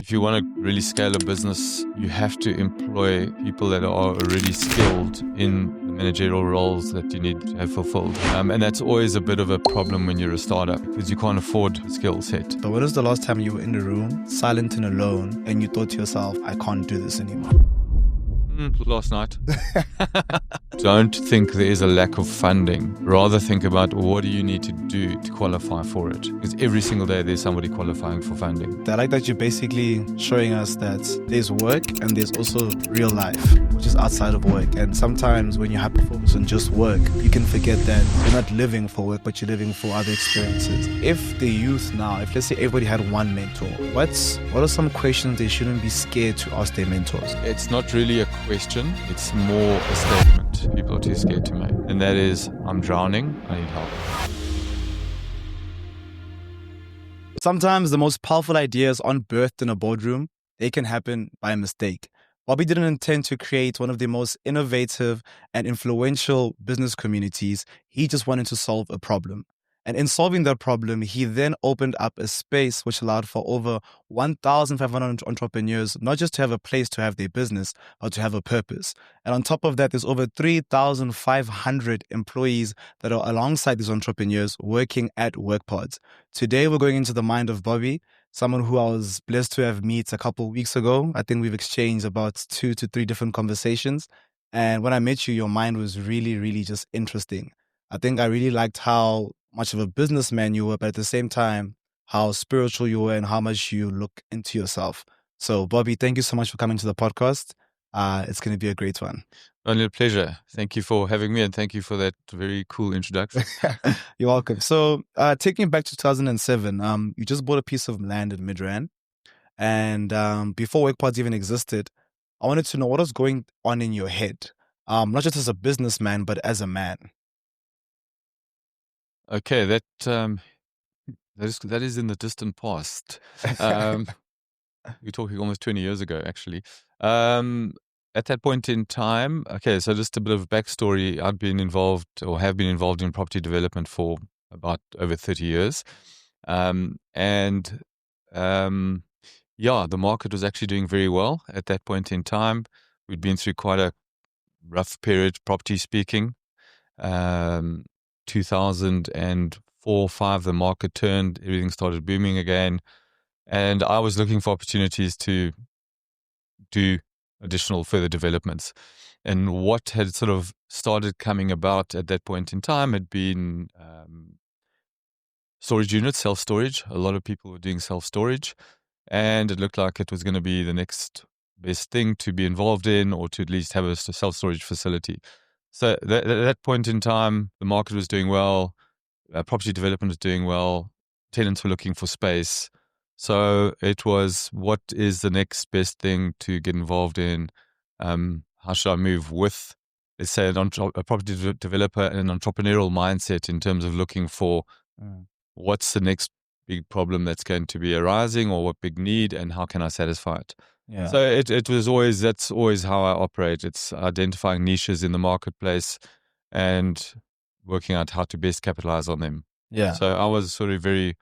If you want to really scale a business, you have to employ people that are already skilled in the managerial roles that you need to have fulfilled. And that's always a bit of a problem when you're a startup because you can't afford a skill set. But when was the last time you were in the room, silent and alone, and you thought to yourself, I can't do this anymore? Last night. Don't think there is a lack of funding. Rather think about what do you need to do to qualify for it. Because every single day there's somebody qualifying for funding. I like that you're basically showing us that there's work and there's also real life, which is outside of work. And sometimes when you hyper-focus on just work, you can forget that you're not living for work, but you're living for other experiences. If the youth now, if let's say everybody had one mentor, what are some questions they shouldn't be scared to ask their mentors? It's not really a question, it's more a statement people are too scared to make. And that is, I'm drowning, I need help. Sometimes the most powerful ideas aren't birthed in a boardroom. They can happen by mistake. Bobby didn't intend to create one of the most innovative and influential business communities. He just wanted to solve a problem. And in solving that problem, he then opened up a space which allowed for over 1,500 entrepreneurs, not just to have a place to have their business, but to have a purpose. And on top of that, there's over 3,500 employees that are alongside these entrepreneurs working at Workpods. Today, we're going into the mind of Bobby, someone who I was blessed to have met a couple of weeks ago. I think we've exchanged about 2 to 3 different conversations. And when I met you, your mind was really, really just interesting. I think I really liked how much of a businessman you were, but at the same time, how spiritual you were and how much you look into yourself. So, Bobby, thank you so much for coming to the podcast. It's going to be a great one. Only a pleasure. Thank you for having me and thank you for that very cool introduction. You're welcome. So, taking it back to 2007, you just bought a piece of land in Midrand. And before Workpods even existed, I wanted to know what was going on in your head, not just as a businessman, but as a man. Okay, that is in the distant past. We're talking almost 20 years ago, actually. At that point in time, okay, so just a bit of backstory. I'd been involved or have been involved in property development for about over 30 years. Yeah, the market was actually doing very well at that point in time. We'd been through quite a rough period, property speaking. 2004, 5, the market turned, everything started booming again. And I was looking for opportunities to do additional further developments. And what had sort of started coming about at that point in time had been storage units, self-storage. A lot of people were doing self-storage. And it looked like it was going to be the next best thing to be involved in or to at least have a self-storage facility. So at that point in time, the market was doing well, property development was doing well, tenants were looking for space. So it was, what is the next best thing to get involved in? How should I move with, let's say, a property developer and an entrepreneurial mindset in terms of looking for what's the next big problem that's going to be arising or what big need and how can I satisfy it? Yeah. So it was always, that's always how I operate. It's identifying niches in the marketplace and working out how to best capitalize on them. Yeah. So I was sort of very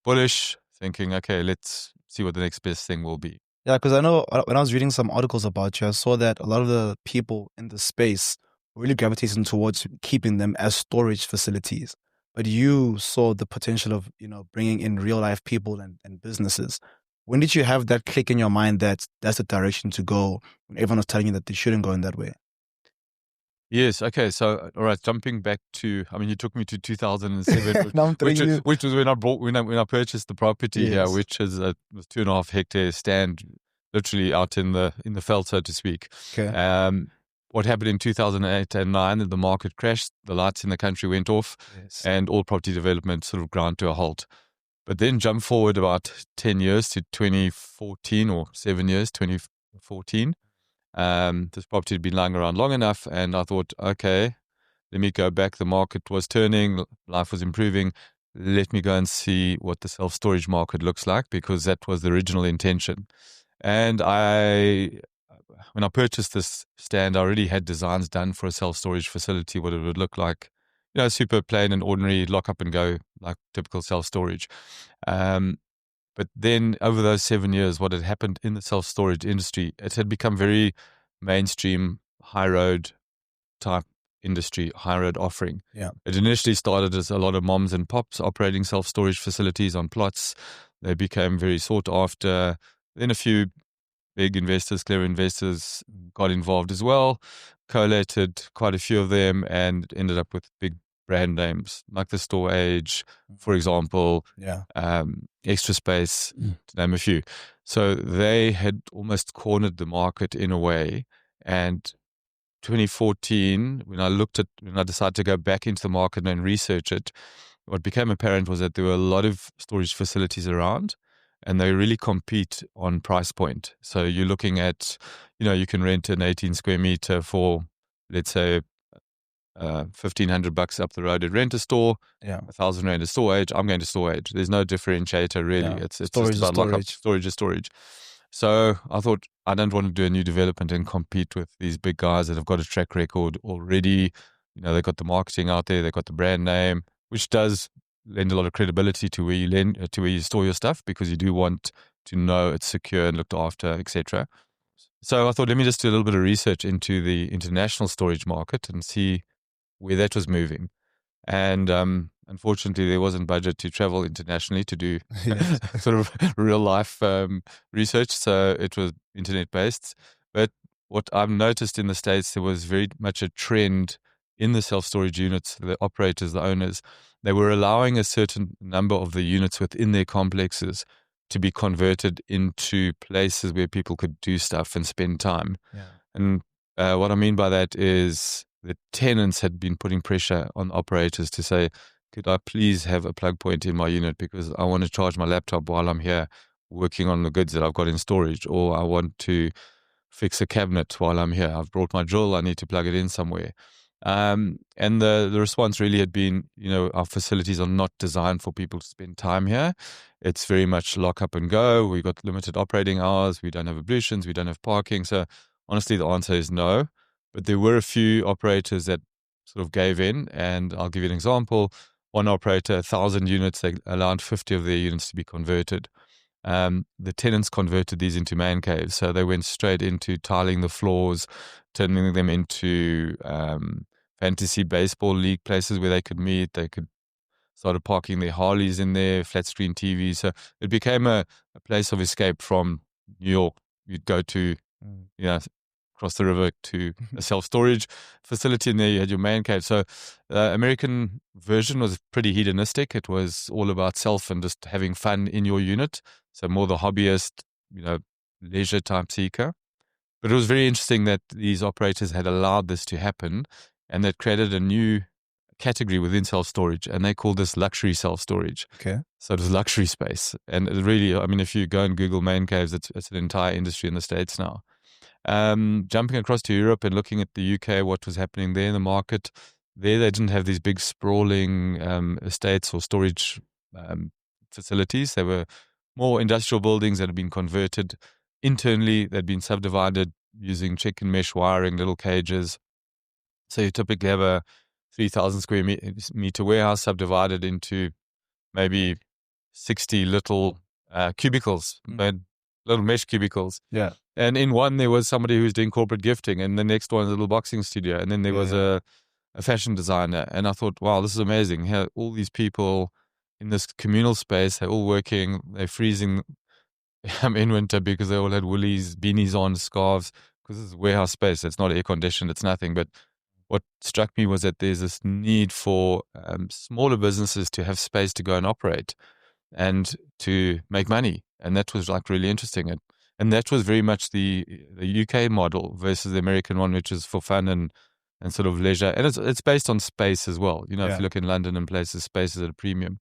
bullish, thinking, okay, let's see what the next best thing will be. Yeah, because I know when I was reading some articles about you, I saw that a lot of the people in the space were really gravitating towards keeping them as storage facilities. But you saw the potential of, bringing in real life people and businesses. When did you have that click in your mind that that's the direction to go when everyone was telling you that they shouldn't go in that way? Yes. Okay. So, all right. Jumping back to, you took me to 2007, which was when I purchased the property here, which is was 2.5 hectares stand, literally out in the veld, so to speak. Okay. What happened in 2008 and 2009? The market crashed. The lights in the country went off, and all property development sort of ground to a halt. But then jump forward about 10 years to 2014 or 7 years, 2014. This property had been lying around long enough, and I thought, okay, let me go back. The market was turning, life was improving. Let me go and see what the self-storage market looks like, because that was the original intention. And when I purchased this stand, I already had designs done for a self-storage facility, what it would look like. Super plain and ordinary, lock up and go, like typical self-storage. But then over those 7 years, what had happened in the self-storage industry, it had become very mainstream, high road type industry, high road offering. Yeah. It initially started as a lot of moms and pops operating self-storage facilities on plots. They became very sought after. Then a few big investors, clever investors got involved as well, collated quite a few of them, and ended up with big brand names like the Store Age, for example, Yeah. Extra Space, to name a few. So they had almost cornered the market in a way. And 2014, when I decided to go back into the market and research it, what became apparent was that there were a lot of storage facilities around, and they really compete on price point. So you're looking at, you can rent an 18 square meter for, let's say, $1,500 up the road at Rent a Store, Yeah. 1,000 Rand a Store Age. I'm going to Store Age. There's no differentiator really. Yeah. It's Storage just is about lockup. storage. Storage is storage. So I thought I don't want to do a new development and compete with these big guys that have got a track record already. They've got the marketing out there, they've got the brand name, which does lend a lot of credibility to where you store your stuff, because you do want to know it's secure and looked after, etc. So I thought, let me just do a little bit of research into the international storage market and see where that was moving. And unfortunately, there wasn't budget to travel internationally to do Yes. sort of real life research. So it was internet based. But what I've noticed in the States, there was very much a trend in the self storage units, the operators, the owners, they were allowing a certain number of the units within their complexes to be converted into places where people could do stuff and spend time. Yeah. And what I mean by that is the tenants had been putting pressure on operators to say, could I please have a plug point in my unit, because I want to charge my laptop while I'm here working on the goods that I've got in storage, or I want to fix a cabinet while I'm here. I've brought my drill, I need to plug it in somewhere. And the response really had been, our facilities are not designed for people to spend time here. It's very much lock up and go. We've got limited operating hours. We don't have ablutions. We don't have parking. So honestly, the answer is no. But there were a few operators that sort of gave in. And I'll give you an example. One operator, 1,000 units, they allowed 50 of their units to be converted. The tenants converted these into man caves. So they went straight into tiling the floors, turning them into fantasy baseball league places where they could meet. They could started parking their Harleys in there, flat screen TV. So it became a place of escape from New York. You'd go to, across the river to a self-storage facility, and there you had your man cave. So the American version was pretty hedonistic. It was all about self and just having fun in your unit. So more the hobbyist, leisure type seeker. But it was very interesting that these operators had allowed this to happen, and that created a new category within self-storage, and they call this luxury self-storage. Okay. So it was luxury space. And it really, if you go and Google man caves, it's an entire industry in the States now. Jumping across to Europe and looking at the UK, what was happening there in the market, there they didn't have these big sprawling estates or storage facilities. They were more industrial buildings that had been converted internally. They'd been subdivided using chicken mesh wiring, little cages. So you typically have a 3,000 square meter warehouse subdivided into maybe 60 little cubicles, little mesh cubicles. Yeah. And in one, there was somebody who was doing corporate gifting, and the next one, a little boxing studio. And then there was a fashion designer. And I thought, wow, this is amazing. Here, all these people in this communal space, they're all working, they're freezing in winter because they all had woolies, beanies on, scarves, because this is warehouse space. It's not air conditioned, it's nothing. But what struck me was that there's this need for smaller businesses to have space to go and operate and to make money. And that was really interesting. And that was very much the UK model versus the American one, which is for fun and sort of leisure. And it's based on space as well. If you look in London and places, space is at a premium.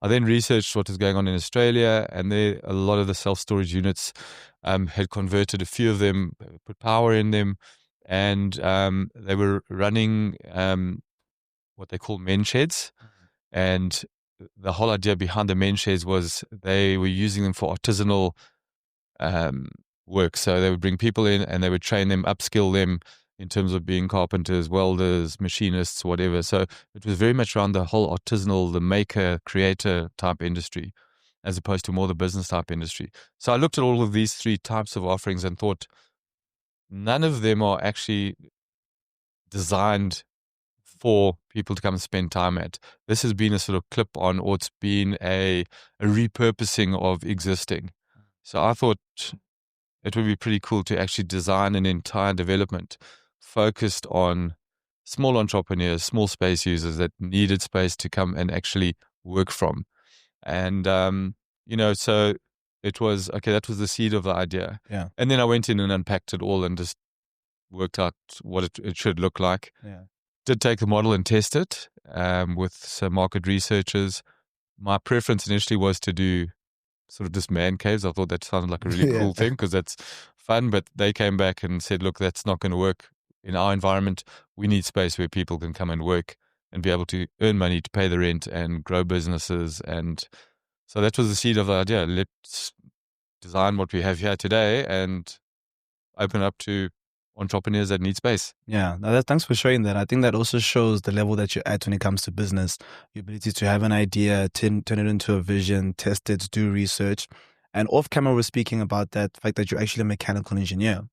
I then researched what was going on in Australia, and there a lot of the self-storage units had converted. A few of them put power in them, and they were running what they call men sheds. And the whole idea behind the men sheds was they were using them for artisanal work. So they would bring people in and they would train them, upskill them in terms of being carpenters, welders, machinists, whatever. So it was very much around the whole artisanal, the maker, creator type industry. as opposed to more the business type industry. So I looked at all of these three types of offerings and thought none of them are actually designed for people to come and spend time at. This has been a sort of clip on, or it's been a repurposing of existing. So I thought it would be pretty cool to actually design an entire development focused on small entrepreneurs, small space users that needed space to come and actually work from. And, so it was, okay, that was the seed of the idea. Yeah. And then I went in and unpacked it all and just worked out what it should look like. Yeah. Did take the model and test it with some market researchers. My preference initially was to do sort of just man caves. I thought that sounded like a really cool thing because that's fun. But they came back and said, look, that's not going to work in our environment. We need space where people can come and work and be able to earn money to pay the rent and grow businesses. And so that was the seed of the idea. Let's design what we have here today and open up to entrepreneurs that need space. Yeah, thanks for sharing that. I think that also shows the level that you're at when it comes to business. Your ability to have an idea, turn it into a vision, test it, do research. And off camera, we're speaking about that fact that you're actually a mechanical engineer.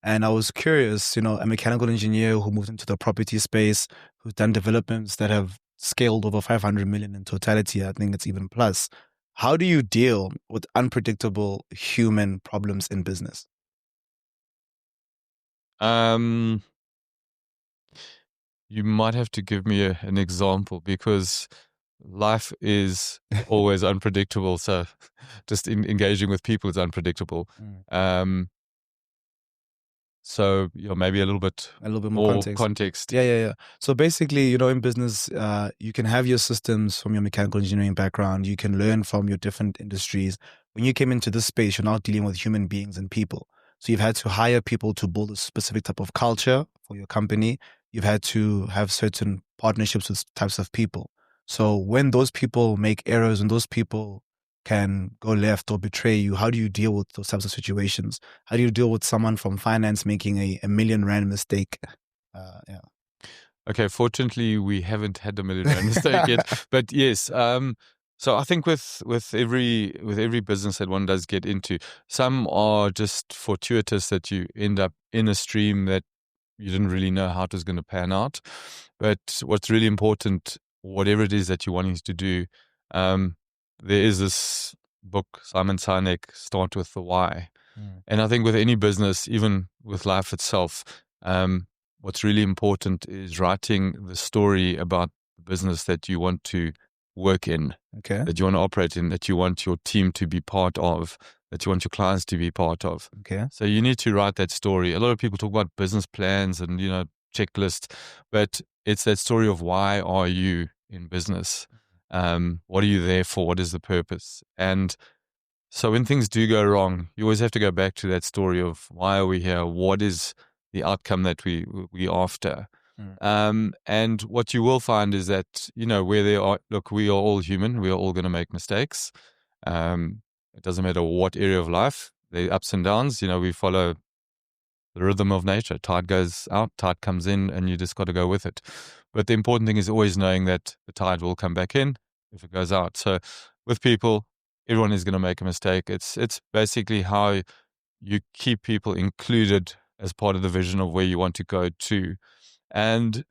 And I was curious, a mechanical engineer who moved into the property space, who's done developments that have scaled over 500 million in totality. I think it's even plus. How do you deal with unpredictable human problems in business? You might have to give me an example because life is always unpredictable. So just engaging with people is unpredictable. So maybe a little bit more context. Yeah. So basically, in business, you can have your systems from your mechanical engineering background. You can learn from your different industries. When you came into this space, you're now dealing with human beings and people. So you've had to hire people to build a specific type of culture for your company. You've had to have certain partnerships with types of people. So when those people make errors and those people can go left or betray you, how do you deal with those types of situations? How do you deal with someone from finance making a R1 million mistake? Yeah. Okay, fortunately, we haven't had a R1 million mistake yet. But yes, so I think with every business that one does get into, some are just fortuitous that you end up in a stream that you didn't really know how it was going to pan out. But what's really important, whatever it is that you're wanting to do, there is this book, Simon Sinek, Start with the Why. And I think with any business, even with life itself, what's really important is writing the story about the business that you want to work in, that you want to operate in, that you want your team to be part of, that you want your clients to be part of. So you need to write that story. A lot of people talk about business plans and, checklists, but it's that story of why are you in business? What are you there for? What is the purpose? And so when things do go wrong, you always have to go back to that story of why are we here? What is the outcome that we after? And what you will find is that, where they are, look, we are all human. We are all going to make mistakes. It doesn't matter what area of life, the ups and downs, we follow the rhythm of nature. Tide goes out, tide comes in, and you just got to go with it. But the important thing is always knowing that the tide will come back in if it goes out. So with people, everyone is going to make a mistake. It's basically how you keep people included as part of the vision of where you want to go to. And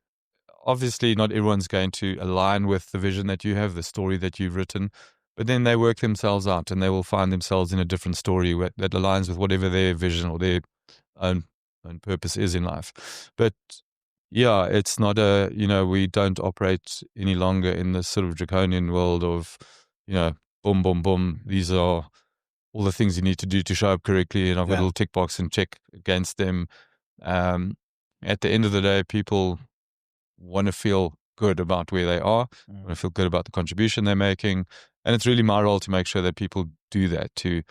obviously not everyone's going to align with the vision that you have, the story that you've written, but then they work themselves out and they will find themselves in a different story that aligns with whatever their vision or their own purpose is in life. But yeah, it's not we don't operate any longer in this sort of draconian world of, boom, boom, boom. These are all the things you need to do to show up correctly. And I've got a little tick box and check against them. At the end of the day, people want to feel good about where they are, want to feel good about the contribution they're making. And it's really my role to make sure that people do that, to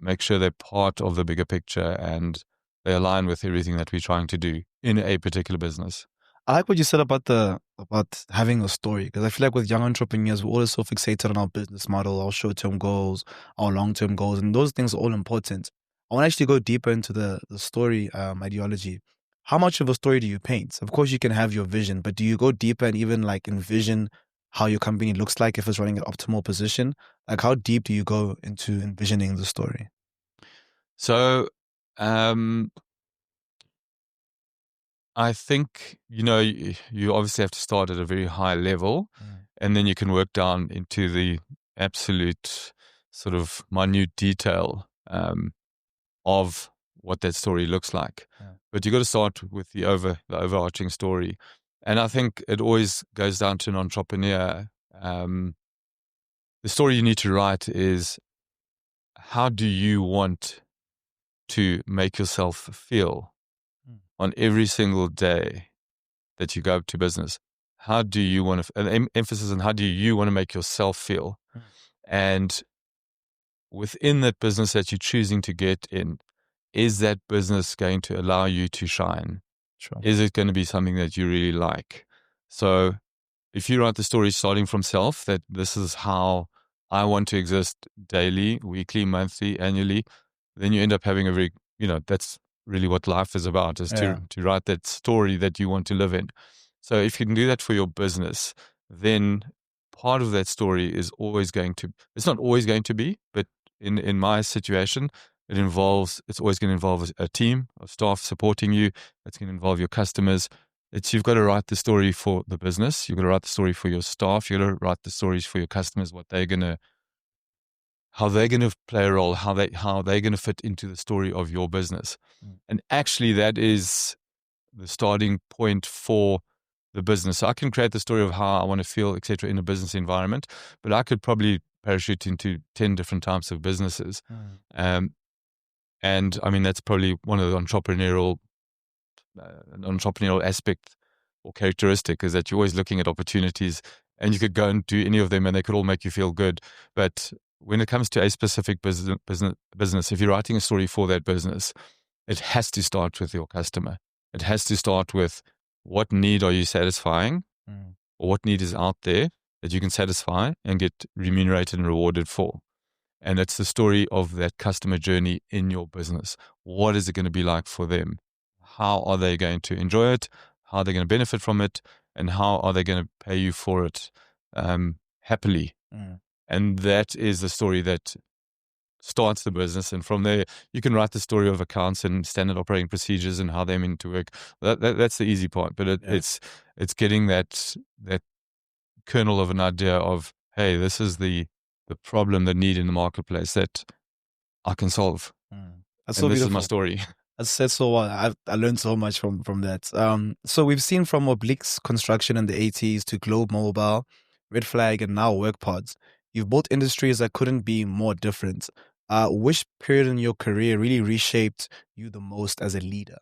make sure they're part of the bigger picture and they align with everything that we're trying to do in a particular business. I like what you said about having a story, because I feel like with young entrepreneurs, we're always so fixated on our business model, our short-term goals, our long-term goals, and those things are all important. I want to actually go deeper into the story ideology. How much of a story do you paint? Of course, you can have your vision, but do you go deeper and even like envision how your company looks like if it's running an optimal position? Like, how deep do you go into envisioning the story? So, I think, you obviously have to start at a very high level, and then you can work down into the absolute sort of minute detail of what that story looks like. Yeah. But you got to start with the overarching story. And I think it always goes down to an entrepreneur. The story you need to write is, how do you want to make yourself feel on every single day that you go up to business? How do you want to, an emphasis on how do you want to make yourself feel? And within that business that you're choosing to get in, is that business going to allow you to shine? Sure. Is it going to be something that you really like? So if you write the story starting from self, that this is how I want to exist daily, weekly, monthly, annually, then you end up having a very, that's really what life is about, is Yeah. to write that story that you want to live in. So if you can do that for your business, then part of that story is always going to, it's not always going to be, but in my situation, it's always going to involve a team of staff supporting you. It's going to involve your customers. You've got to write the story for the business. You've got to write the story for your staff. You've got to write the stories for your customers, how they're going to play a role, how they're going to fit into the story of your business. And actually that is the starting point for the business. So I can create the story of how I want to feel, etc., in a business environment, but I could probably parachute into 10 different types of businesses. And I mean, that's probably one of the entrepreneurial aspect or characteristic, is that you're always looking at opportunities, and you could go and do any of them and they could all make you feel good. But when it comes to a specific business, if you're writing a story for that business, it has to start with your customer. It has to start with, what need are you satisfying, or what need is out there that you can satisfy and get remunerated and rewarded for. And it's the story of that customer journey in your business. What is it going to be like for them? How are they going to enjoy it? How are they going to benefit from it? And how are they going to pay you for it happily? And that is the story that starts the business. And from there, you can write the story of accounts and standard operating procedures and how they're meant to work. That's the easy part. But it's getting that kernel of an idea of, hey, this is the problem, the need in the marketplace that I can solve. That's and so this beautiful. is my story. I said so well. I learned so much from that. So we've seen from oblique construction in the 80s to Globe Mobile, Red Flag, and now Workpods. You've built industries that couldn't be more different. Which period in your career really reshaped you the most as a leader?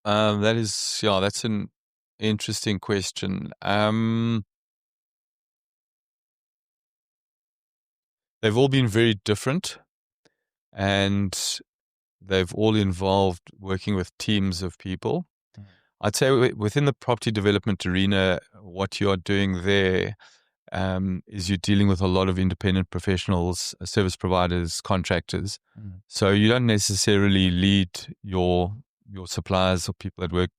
That's an interesting question. They've all been very different, and they've all involved working with teams of people. I'd say within the property development arena, what you're doing there is you're dealing with a lot of independent professionals, service providers, contractors. So you don't necessarily lead your suppliers or people that work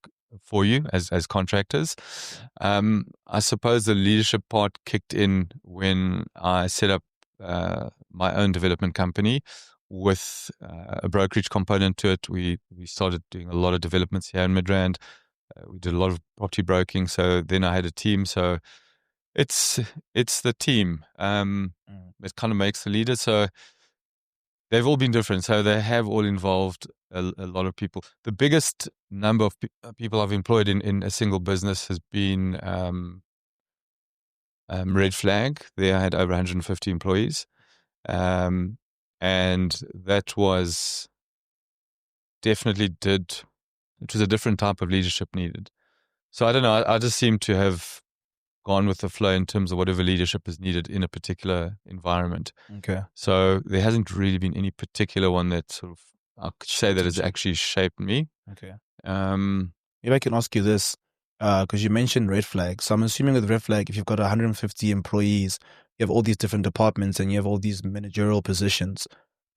for you as contractors. I suppose the leadership part kicked in when I set up my own development company with a brokerage component to it. We started doing a lot of developments here in Midrand. We did a lot of property broking. So then I had a team. So it's the team that kind of makes the leader. So they've all been different. So they have all involved a lot of people. The biggest number of people I've employed in a single business has been Red Flag. There I had over 150 employees. And that was it was a different type of leadership needed. So I don't know, I just seem to have gone with the flow in terms of whatever leadership is needed in a particular environment. Okay. So there hasn't really been any particular one that sort of, I could say that has actually shaped me. Okay. Um, Maybe I can ask you this, because you mentioned Red Flag. So I'm assuming with Red Flag, if you've got 150 employees, you have all these different departments and you have all these managerial positions.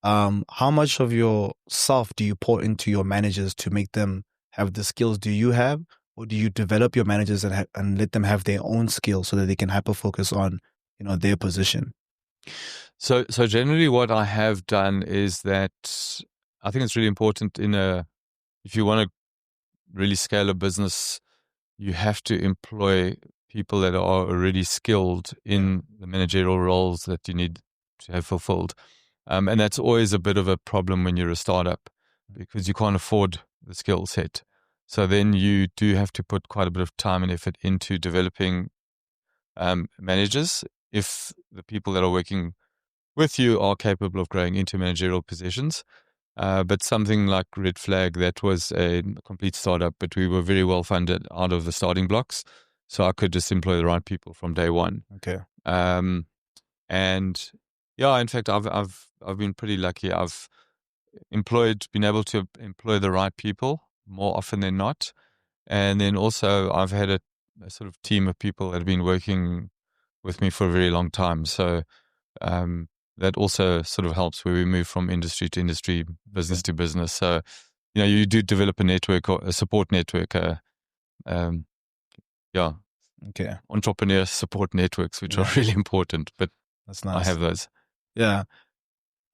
How much of yourself do you pour into your managers to make them have the skills do you have, or do you develop your managers and let them have their own skills so that they can hyper focus on, their position? So generally what I have done is that I think it's really important if you want to really scale a business, you have to employ people that are already skilled in the managerial roles that you need to have fulfilled. And that's always a bit of a problem when you're a startup because you can't afford the skill set. So then you do have to put quite a bit of time and effort into developing managers if the people that are working with you are capable of growing into managerial positions. But something like Red Flag, that was a complete startup, but we were very well funded out of the starting blocks. So I could just employ the right people from day one. Okay. And yeah, in fact, I've been pretty lucky. I've been able to employ the right people more often than not. And then also I've had a sort of team of people that have been working with me for a very long time. So that also sort of helps where we move from industry to industry, business to business. So, you do develop a network or a support network, um, yeah, Okay. entrepreneur support networks, which are really important, but That's I nice. have those. Yeah.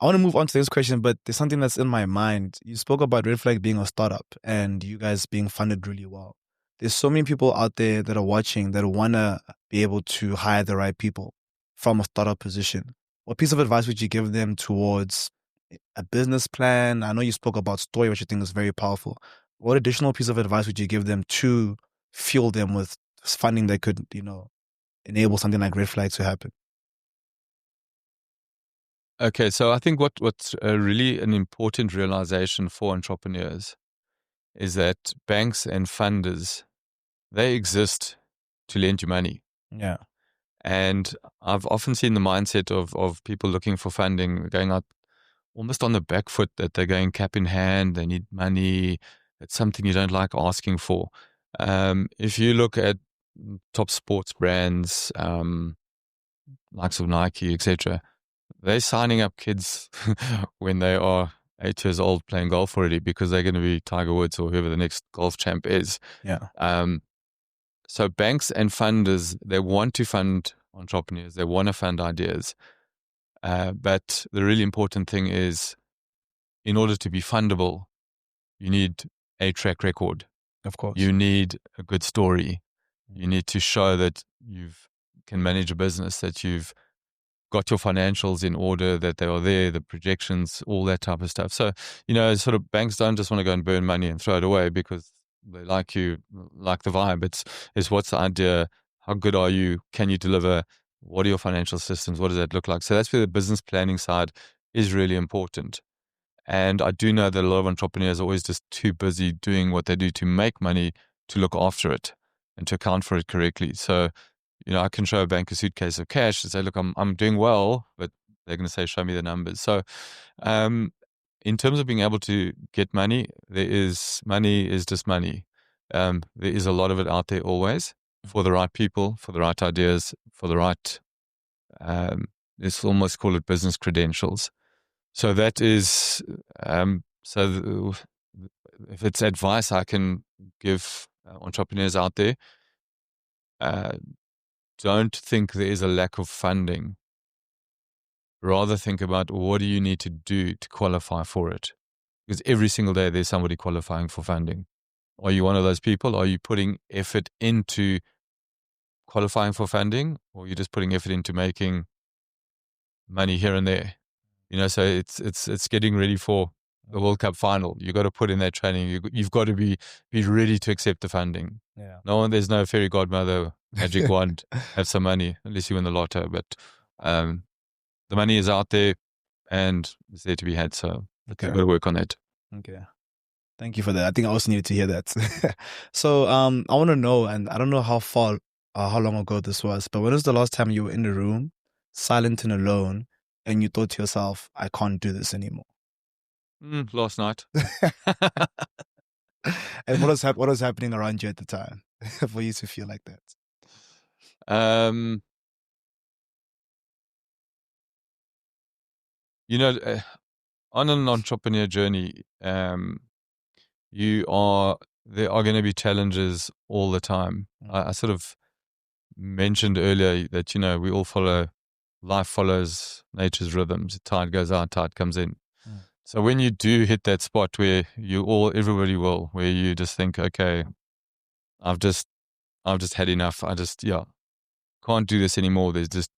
I want to move on to this question, but there's something that's in my mind. You spoke about Red Flag being a startup and you guys being funded really well. There's so many people out there that are watching that want to be able to hire the right people from a startup position. What piece of advice would you give them towards a business plan? I know you spoke about story, which I think is very powerful. What additional piece of advice would you give them to fuel them with funding that could, enable something like Red Flag to happen? Okay, so I think what's really an important realization for entrepreneurs is that banks and funders, they exist to lend you money. Yeah. And I've often seen the mindset of people looking for funding going out almost on the back foot, that they're going cap in hand, they need money, it's something you don't like asking for. If you look at top sports brands, likes of Nike, etc., they're signing up kids when they are 8 years old playing golf already because they're going to be Tiger Woods or whoever the next golf champ is. Yeah. So banks and funders, they want to fund entrepreneurs, they want to fund ideas. But the really important thing is, in order to be fundable, you need a track record. Of course. You need a good story. You need to show that you can manage a business, that you've got your financials in order, that they are there, the projections, all that type of stuff. So, sort of banks don't just want to go and burn money and throw it away because they like you, like the vibe. It's what's the idea? How good are you? Can you deliver? What are your financial systems? What does that look like? So that's where the business planning side is really important. And I do know that a lot of entrepreneurs are always just too busy doing what they do to make money to look after it and to account for it correctly. So, I can show a bank a suitcase of cash and say, look, I'm doing well, but they're going to say, show me the numbers. So, in terms of being able to get money, money is just money. There is a lot of it out there always for the right people, for the right ideas, for the right, let's almost call it business credentials. So that is, if it's advice I can give entrepreneurs out there, don't think there is a lack of funding. Rather think about what do you need to do to qualify for it. Because every single day there's somebody qualifying for funding. Are you one of those people? Are you putting effort into qualifying for funding, or are you just putting effort into making money here and there? So it's getting ready for the World Cup final. You got to put in that training. You've got to be ready to accept the funding. Yeah. There's no fairy godmother, magic wand, have some money, unless you win the lotto. But the money is out there and it's there to be had. So you've got to work on that. Okay. Thank you for that. I think I also needed to hear that. So I want to know, and I don't know how long ago this was, but when was the last time you were in the room, silent and alone, and you thought to yourself, I can't do this anymore? Last night. And what was happening around you at the time for you to feel like that? On an entrepreneur journey, you are there are going to be challenges all the time. I sort of mentioned earlier that, we all life follows nature's rhythms. Tide goes out, tide comes in. So when you do hit that spot where everybody will, where you just think, okay, I've just had enough. I just, can't do this anymore. There's just,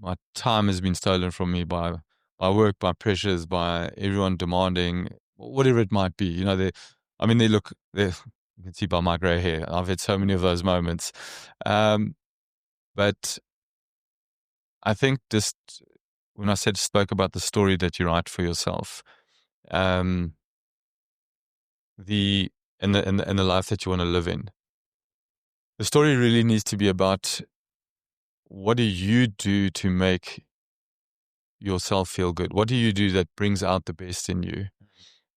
my time has been stolen from me by work, by pressures, by everyone demanding, whatever it might be. You can see by my grey hair, I've had so many of those moments. But I think just when I spoke about the story that you write for yourself, the and the life that you want to live in, the story really needs to be about what do you do to make yourself feel good? What do you do that brings out the best in you?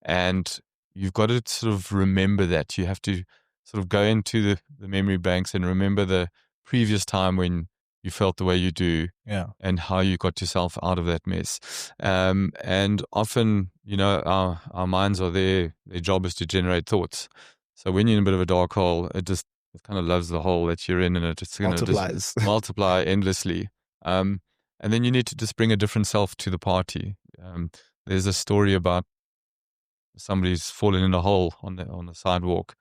And you've got to sort of remember that. You have to sort of go into the memory banks and remember the previous time when you felt the way you do, and how you got yourself out of that mess. And often, our minds are there. Their job is to generate thoughts. So when you're in a bit of a dark hole, it kind of loves the hole that you're in, and it's going to just multiply endlessly. And then you need to just bring a different self to the party. There's a story about somebody's fallen in a hole on the sidewalk,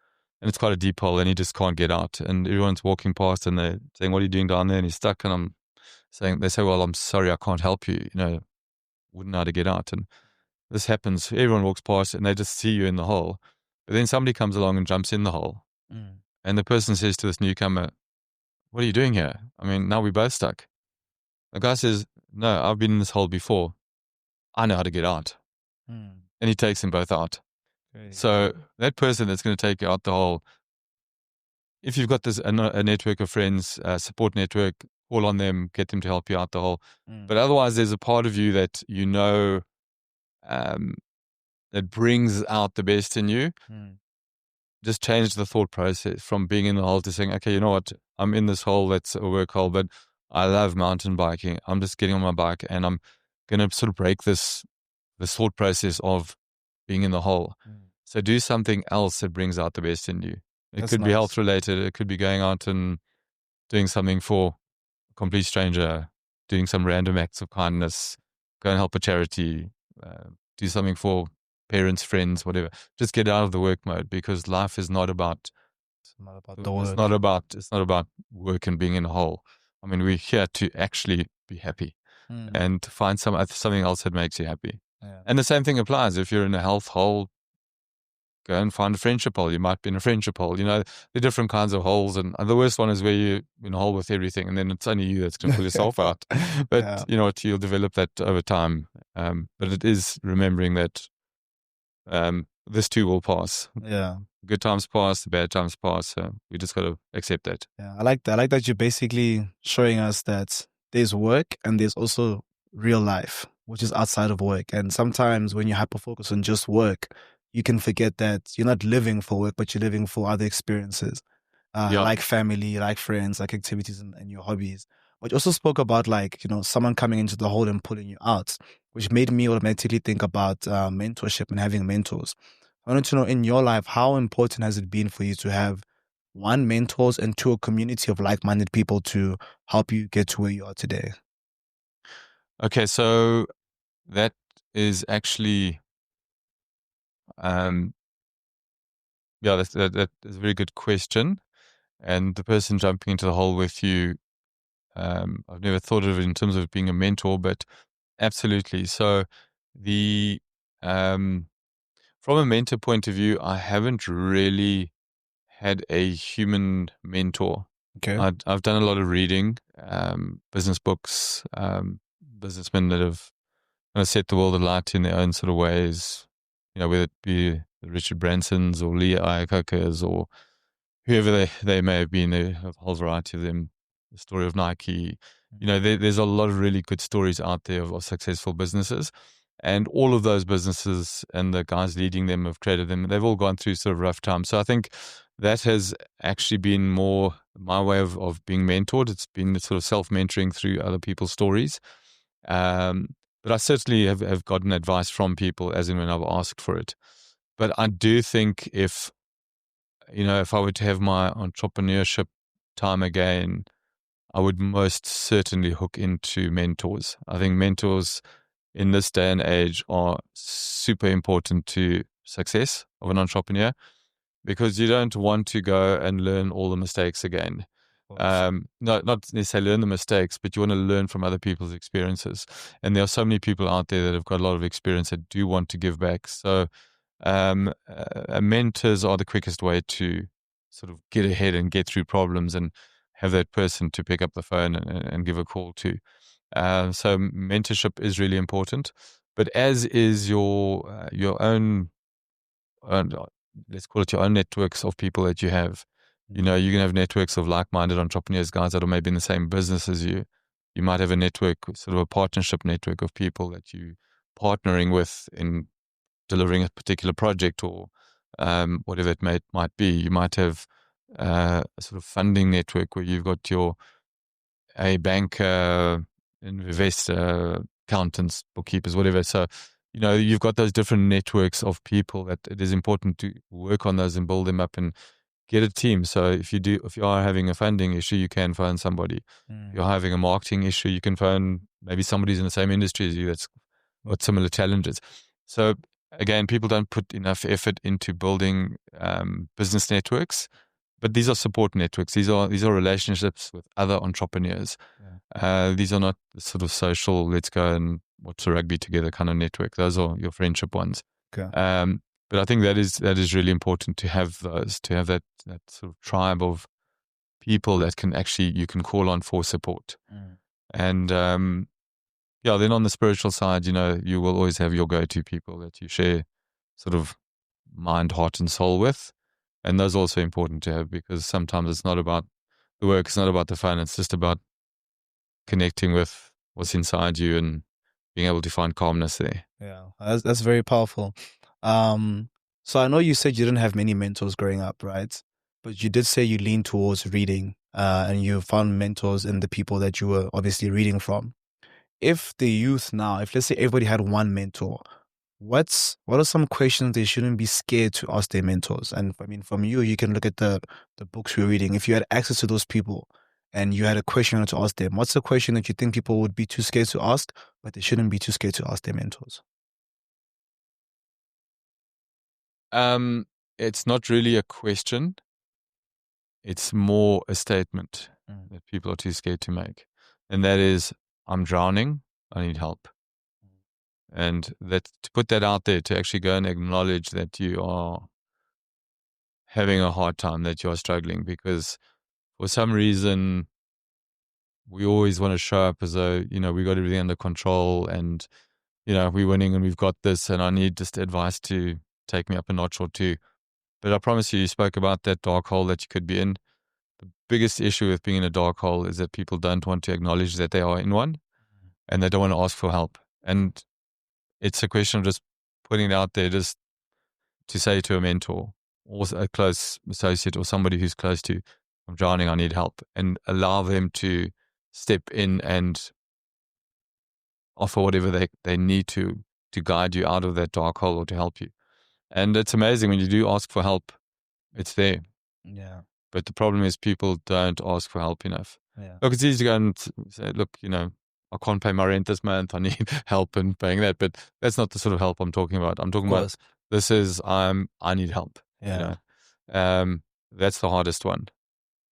and it's quite a deep hole, and he just can't get out. And everyone's walking past, and they're saying, "What are you doing down there?" And he's stuck. And they say, "Well, I'm sorry, I can't help you. Wouldn't know how to get out." And this happens. Everyone walks past, and they just see you in the hole. But then somebody comes along and jumps in the hole, and the person says to this newcomer, "What are you doing here? I mean, now we're both stuck." The guy says, "No, I've been in this hole before. I know how to get out." And he takes them both out. So that person that's going to take you out the hole, if you've got a network of friends, support network, call on them, get them to help you out the hole. But otherwise, there's a part of you that that brings out the best in you. Just change the thought process from being in the hole to saying, okay, you know what? I'm in this hole. That's a work hole, but I love mountain biking. I'm just getting on my bike, and I'm going to sort of break this thought process of being in the hole. So do something else that brings out the best in you. It could be health related. It could be going out and doing something for a complete stranger, doing some random acts of kindness, go and help a charity, do something for parents, friends, whatever. Just get out of the work mode, because life is not about the work. It's not about work and being in a hole. I mean, we're here to actually be happy and find something else that makes you happy. And the same thing applies if you're in a health hole. Go and find a friendship hole. You might be in a friendship hole. There are different kinds of holes, and the worst one is where you're in a hole with everything, and then it's only you that's going to pull yourself out. But you know what? You'll develop that over time. But it is remembering that this too will pass. Good times pass, the bad times pass. So we just got to accept that. I like that. I like that you're basically showing us that there's work and there's also real life, which is outside of work. And sometimes when you hyper focus on just work, you can forget that you're not living for work, but you're living for other experiences, like family, like friends, like activities and your hobbies. But you also spoke about someone coming into the hole and pulling you out, which made me automatically think about mentorship and having mentors. I wanted to know, in your life, how important has it been for you to have, one, mentors, and two, a community of like-minded people to help you get to where you are today? Okay, so that is actually, that's a very good question. And the person jumping into the hole with you, I've never thought of it in terms of being a mentor, but absolutely. So from a mentor point of view, I haven't really had a human mentor. Okay. I've done a lot of reading, business books, businessmen that have set the world alight in their own sort of ways, whether it be the Richard Bransons or Lee Iacocca's or whoever they may have been. There's a whole variety of them. The story of Nike. There's a lot of really good stories out there of successful businesses. And all of those businesses and the guys leading them have created them. They've all gone through sort of rough times. So I think that has actually been more my way of being mentored. It's been sort of self-mentoring through other people's stories. But I certainly have gotten advice from people as and when I've asked for it. But I do think if if I were to have my entrepreneurship time again, I would most certainly hook into mentors. I think mentors in this day and age are super important to success of an entrepreneur, because you don't want to go and learn all the mistakes again. Not necessarily learn the mistakes, but you want to learn from other people's experiences. And there are so many people out there that have got a lot of experience that do want to give back. So mentors are the quickest way to sort of get ahead and get through problems, and have that person to pick up the phone and give a call to. So mentorship is really important, but as is your own, let's call it your own networks of people that you have. You can have networks of like-minded entrepreneurs, guys that are maybe in the same business as you. You might have a network, sort of a partnership network of people that you partnering with in delivering a particular project, or whatever it might be. You might have a sort of funding network where you've got a banker, investor, accountants, bookkeepers, whatever. So, you've got those different networks of people that it is important to work on those and build them up and get a team. So if you are having a funding issue, you can phone somebody. If you're having a marketing issue, you can phone maybe somebody who's in the same industry as you that's got similar challenges. So again, people don't put enough effort into building business networks, but these are support networks. These are relationships with other entrepreneurs. These are not the sort of social, let's go and watch the rugby together kind of network. Those are your friendship ones. Okay. But I think that is really important to have those, to have that sort of tribe of people that you can call on for support. And then on the spiritual side, you will always have your go-to people that you share sort of mind, heart, and soul with. And those are also important to have, because sometimes it's not about the work, it's not about the fun, it's just about connecting with what's inside you and being able to find calmness there. Yeah, that's very powerful. So I know you said you didn't have many mentors growing up, right? But you did say you leaned towards reading, and you found mentors in the people that you were obviously reading from. If the youth now, if let's say everybody had one mentor, what are some questions they shouldn't be scared to ask their mentors? And I mean, from you can look at the books you're reading. If you had access to those people and you had a question you wanted to ask them, what's the question that you think people would be too scared to ask, but they shouldn't be too scared to ask their mentors? It's not really a question. It's more a statement that people are too scared to make. And that is, I'm drowning, I need help. And that, to put that out there, to actually go and acknowledge that you are having a hard time, that you are struggling, because for some reason we always want to show up as though, we got everything under control, and, we're winning and we've got this, and I need just advice to take me up a notch or two. But I promise you spoke about that dark hole that you could be in. The biggest issue with being in a dark hole is that people don't want to acknowledge that they are in one, and they don't want to ask for help. And it's a question of just putting it out there, just to say to a mentor or a close associate or somebody who's close to, I'm drowning, I need help, and allow them to step in and offer whatever they need to guide you out of that dark hole or to help you. And it's amazing when you do ask for help, it's there. Yeah. But the problem is people don't ask for help enough. Yeah. Look, it's easy to go and say, look, I can't pay my rent this month, I need help in paying that. But that's not the sort of help I'm talking about. I'm talking about, this is, I need help. Yeah. That's the hardest one.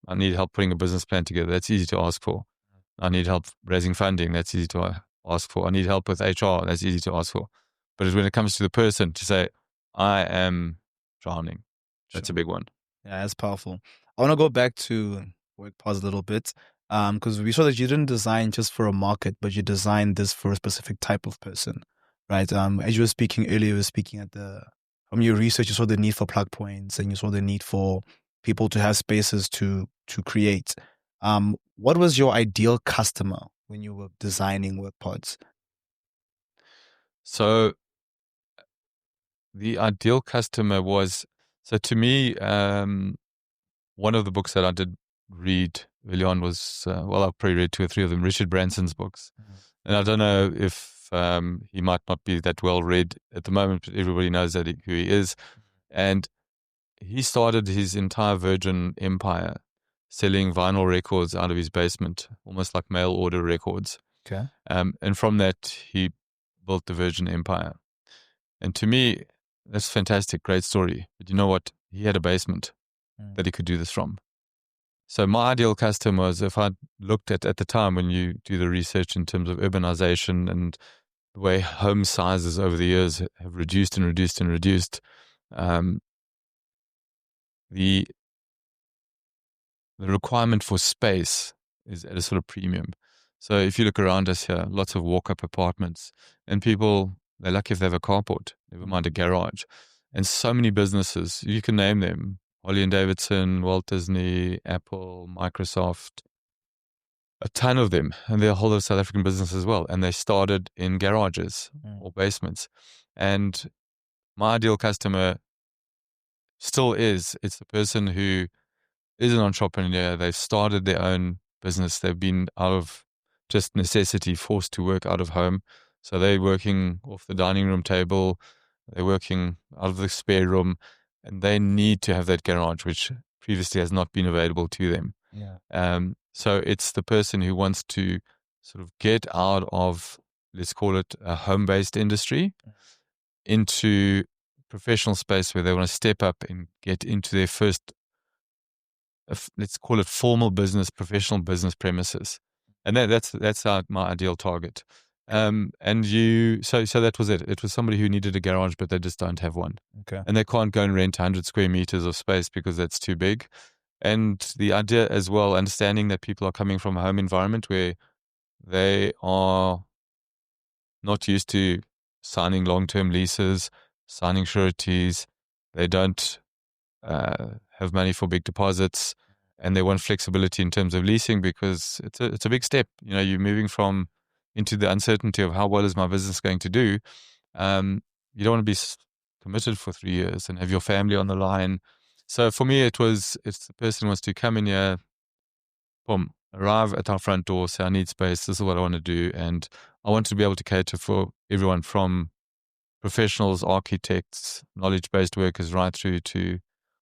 I need help putting a business plan together. That's easy to ask for. I need help raising funding. That's easy to ask for. I need help with HR. That's easy to ask for. But when it comes to the person, to say, I am drowning, that's a big one. Yeah, that's powerful. I want to go back to Workpods a little bit, because we saw that you didn't design just for a market, but you designed this for a specific type of person, right? As you were speaking earlier, you were speaking from your research, you saw the need for plug points, and you saw the need for people to have spaces to create. What was your ideal customer when you were designing Workpods? So the ideal customer was, so to me, one of the books that I did read early on was, I've probably read 2 or 3 of them, Richard Branson's books. And I don't know if he might not be that well read at the moment, but everybody knows who he is. And he started his entire Virgin empire selling vinyl records out of his basement, almost like mail order records. Okay. And from that, he built the Virgin Empire. And to me, that's fantastic, great story. But you know what? He had a basement that he could do this from. So my ideal customer was, if I looked at the time when you do the research in terms of urbanization and the way home sizes over the years have reduced and reduced and reduced, um, the requirement for space is at a sort of premium. So if you look around us here, lots of walk-up apartments, and people, they're lucky if they have a carport, never mind a garage. And so many businesses, you can name them, Holly and Davidson, Walt Disney, Apple, Microsoft, a ton of them, and they're a whole lot of South African business as well. And they started in garages or basements. And my ideal customer still is, it's the person who is an entrepreneur. They've started their own business. They've been out of just necessity, forced to work out of home. So they're working off the dining room table. They're working out of the spare room, and they need to have that garage, which previously has not been available to them. So it's the person who wants to sort of get out of, let's call it a home-based industry, into professional space where they want to step up and get into their first, let's call it formal business, professional business premises. And that's my ideal target. So that was it. It was somebody who needed a garage, but they just don't have one. Okay. And they can't go and rent 100 square meters of space because that's too big. And the idea as well, understanding that people are coming from a home environment where they are not used to signing long-term leases, signing sureties. They don't have money for big deposits, and they want flexibility in terms of leasing because it's a big step. You know, you're moving from into the uncertainty of how well is my business going to do. You don't want to be committed for 3 years and have your family on the line. So for me, it's the person who wants to come in here, boom, arrive at our front door, say, I need space, this is what I want to do. And I want to be able to cater for everyone from professionals, architects, knowledge-based workers, right through to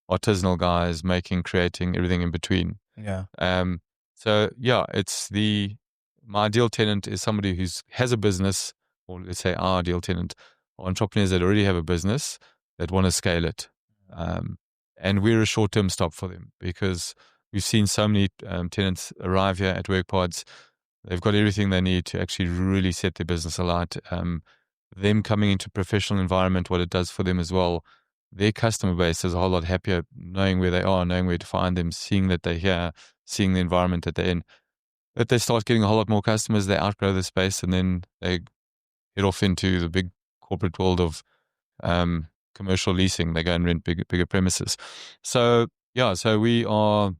artisanal guys, creating everything in between. Yeah. So yeah, my ideal tenant is somebody who has a business, or let's say our ideal tenant, or entrepreneurs that already have a business that want to scale it. And we're a short-term stop for them because we've seen so many tenants arrive here at Workpods. They've got everything they need to actually really set their business alight. Them coming into a professional environment, what it does for them as well, their customer base is a whole lot happier knowing where they are, knowing where to find them, seeing that they're here, seeing the environment that they're in. That they start getting a whole lot more customers, they outgrow the space, and then they head off into the big corporate world of commercial leasing. They go and rent bigger premises. So yeah, so we are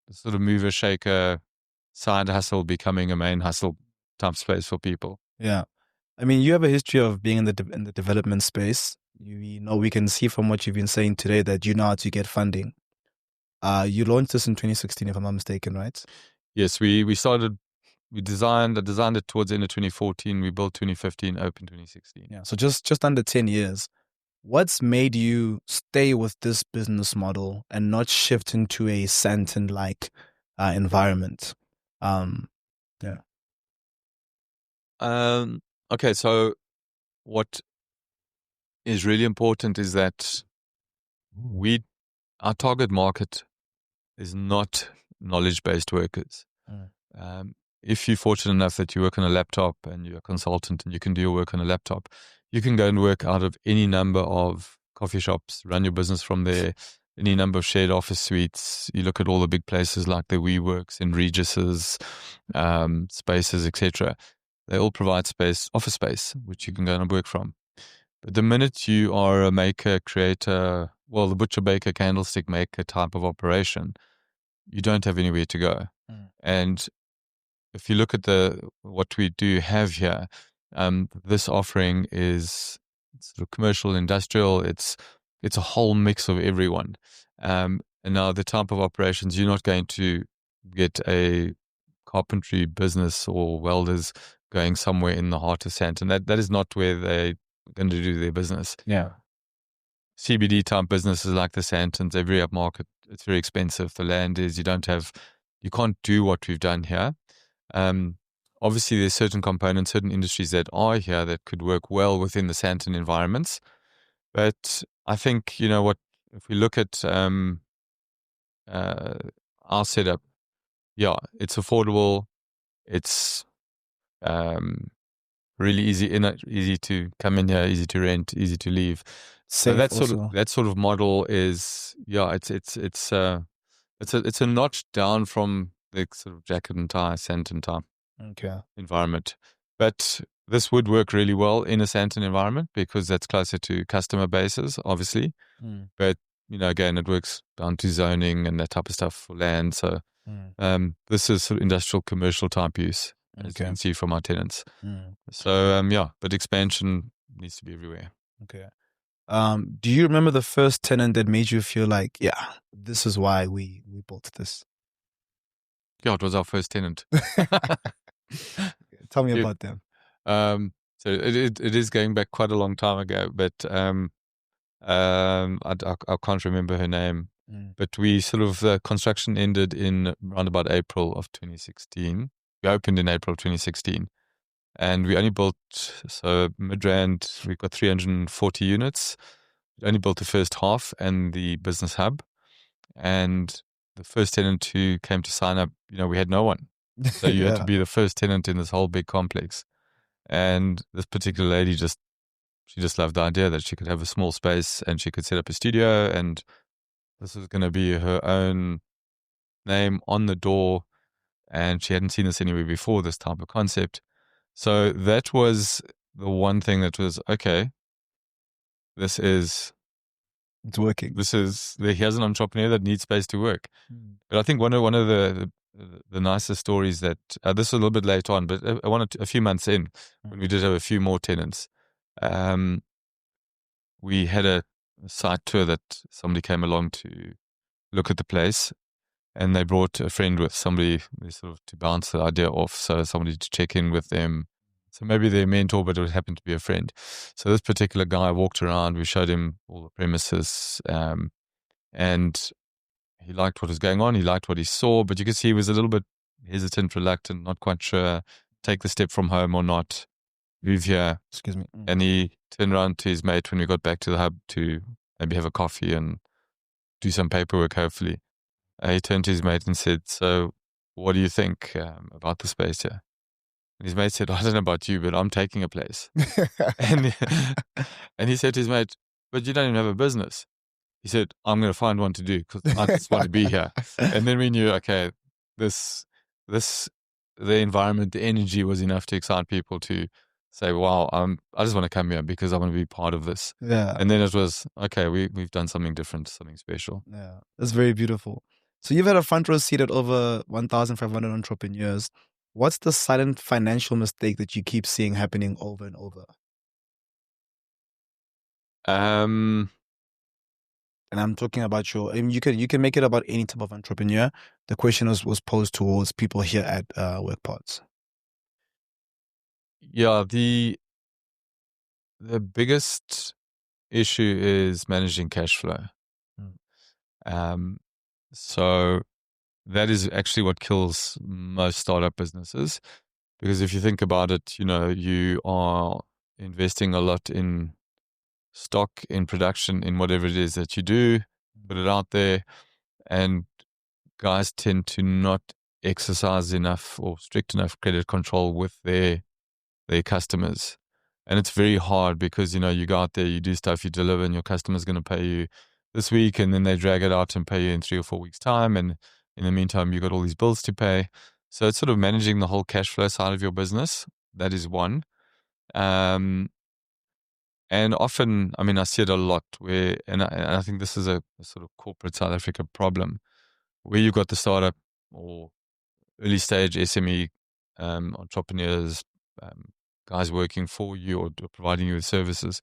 the sort of mover, shaker, side hustle becoming a main hustle type space for people. Yeah. I mean, you have a history of being in the development space. You know, we can see from what you've been saying today that you know how to get funding. You launched this in 2016, if I'm not mistaken, right? Yes, I designed it towards the end of 2014. We built 2015, open 2016. Yeah. So just under 10 years. What's made you stay with this business model and not shift into a Santon-like environment? Yeah. Okay, so what is really important is that our target market is not knowledge-based workers. If you're fortunate enough that you work on a laptop and you're a consultant and you can do your work on a laptop, you can go and work out of any number of coffee shops, run your business from there, any number of shared office suites. You look at all the big places like the WeWorks and Regis's, Spaces, etc. They all provide office space, which you can go and work from. But the minute you are a maker, creator, the butcher, baker, candlestick maker type of operation, you don't have anywhere to go. And if you look at what we do have here, this offering is sort of commercial, industrial. It's a whole mix of everyone. And now the type of operations, you're not going to get a carpentry business or welders going somewhere in the heart of Sandton. That is not where they're going to do their business. Yeah. CBD type businesses like the Santons, they're very upmarket. It's very expensive. The land is, you can't do what we've done here. Obviously, there's certain components, certain industries that are here that could work well within the Santon environments. But I think, if we look at uh, our setup, yeah, it's affordable. It's um, really easy to come in here, easy to rent, easy to leave. So Safe also. that sort of model is, yeah, it's a notch down from the sort of jacket and tie, Santon type Okay. environment. But this would work really well in a Santon environment because that's closer to customer bases, obviously. Mm. But again, it works down to zoning and that type of stuff for land. So this is sort of industrial commercial type use, as you Okay. can see from our tenants. Mm. So yeah, but expansion needs to be everywhere. Okay. Do you remember the first tenant that made you feel like, yeah, this is why we built this? Yeah, it was our first tenant. Tell me Yeah. about them. So it is going back quite a long time ago, but I can't remember her name. But we sort of, the construction ended in around about April of 2016. We opened in April of 2016. And we only built, so Midrand, we've got 340 units. We only built the first half and the business hub. And the first tenant who came to sign up, we had no one. So you had to be the first tenant in this whole big complex. And this particular lady she just loved the idea that she could have a small space and she could set up a studio, and this was going to be her own name on the door. And she hadn't seen this anywhere before, this type of concept. So that was the one thing that was, okay, it's working. Here's an entrepreneur that needs space to work. But I think one of the nicest stories that, this was a little bit late on, but a few months in, when we did have a few more tenants, we had a site tour that somebody came along to look at the place, and they brought a friend with, somebody sort of to bounce the idea off, so somebody to check in with them. So maybe their mentor, but it would happen to be a friend. So this particular guy walked around, we showed him all the premises, and he liked what was going on. He liked what he saw, but you could see he was a little bit hesitant, reluctant, not quite sure, take the step from home or not, move here. Excuse me. And he turned around to his mate when we got back to the hub to maybe have a coffee and do some paperwork, hopefully. He turned to his mate and said, "So what do you think about the space here?" And his mate said, "I don't know about you, but I'm taking a place." and, and he said to his mate, "But you don't even have a business." He said, "I'm going to find one to do because I just want to be here." And then we knew, okay, the environment, the energy was enough to excite people to say, "Wow, I just want to come here because I want to be part of this." Yeah. And then it was, okay, we've done something different, something special. Yeah, that's very beautiful. So you've had a front row seat at over 1,500 entrepreneurs. What's the silent financial mistake that you keep seeing happening over and over? And I'm talking about you can make it about any type of entrepreneur. The question was posed towards people here at Workpods. Yeah, the biggest issue is managing cash flow. So that is actually what kills most startup businesses, because if you think about it, you are investing a lot in stock, in production, in whatever it is that you do, put it out there, and guys tend to not exercise enough or strict enough credit control with their customers. And it's very hard because, you go out there, you do stuff, you deliver, and your customer's going to pay you this week, and then they drag it out and pay you in 3 or 4 weeks' time. And in the meantime, you've got all these bills to pay. So it's sort of managing the whole cash flow side of your business. That is one. And often, I see it a lot where, and I think this is a sort of corporate South Africa problem, where you've got the startup or early stage SME entrepreneurs, guys working for you or providing you with services.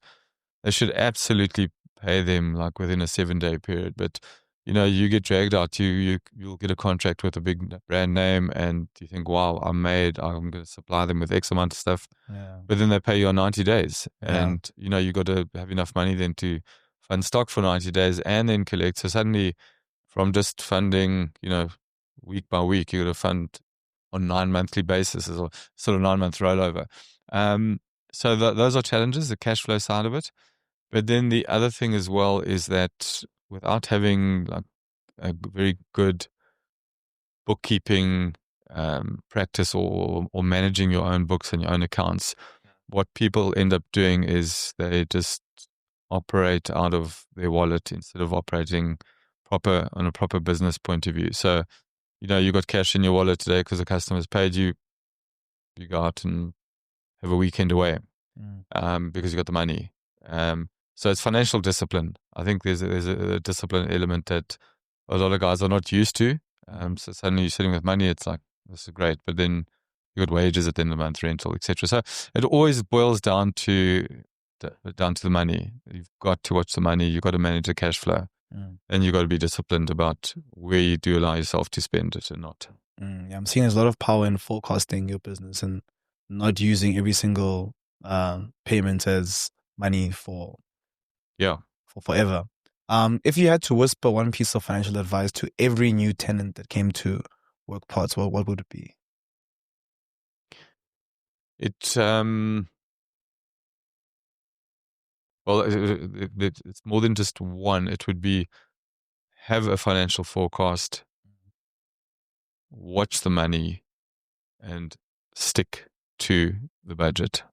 They should absolutely pay them like within a 7-day period. But you get dragged out. You'll get a contract with a big brand name, and you think, "Wow, I'm going to supply them with X amount of stuff." Yeah. But then they pay you on 90 days, Yeah. and you got to have enough money then to fund stock for 90 days and then collect. So suddenly from just funding, week by week, you got to fund on 9 monthly basis, or sort of 9 month rollover. So those are challenges, the cash flow side of it. But then the other thing as well is that without having like a very good bookkeeping practice or managing your own books and your own accounts, what people end up doing is they just operate out of their wallet instead of operating on a proper business point of view. So, you got cash in your wallet today because the customer's paid you. You go out and have a weekend away because you got the money. So it's financial discipline. I think there's a discipline element that a lot of guys are not used to. So suddenly you're sitting with money, it's like, this is great. But then you got wages at the end of the month, rental, etc. So it always boils down to the money. You've got to watch the money. You've got to manage the cash flow. And you've got to be disciplined about where you do allow yourself to spend it and not. Yeah, I'm seeing there's a lot of power in forecasting your business and not using every single payment as money for forever. If you had to whisper one piece of financial advice to every new tenant that came to Workpods, what would it be? It's more than just one. It would be have a financial forecast, watch the money, and stick to the budget.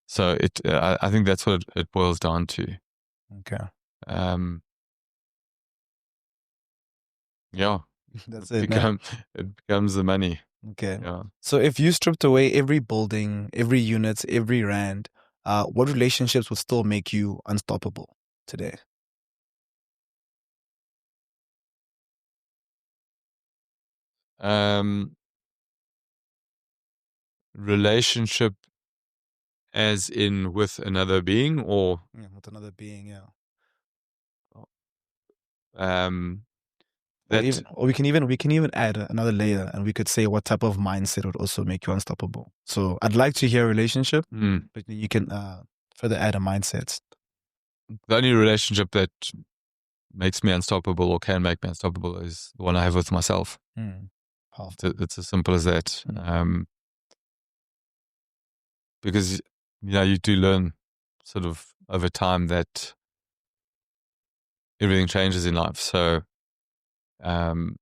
So I think that's what it boils down to. Okay. Yeah. That's it. It becomes the money. Okay. Yeah. So if you stripped away every building, every unit, every rand, what relationships would still make you unstoppable today? Relationship as in with another being, or with another being, yeah. Or we can even add another layer, and we could say what type of mindset would also make you unstoppable. So I'd like to hear relationship, but you can further add a mindset. The only relationship that makes me unstoppable or can make me unstoppable is the one I have with myself. It's as simple as that. Because you do learn sort of over time that everything changes in life. So going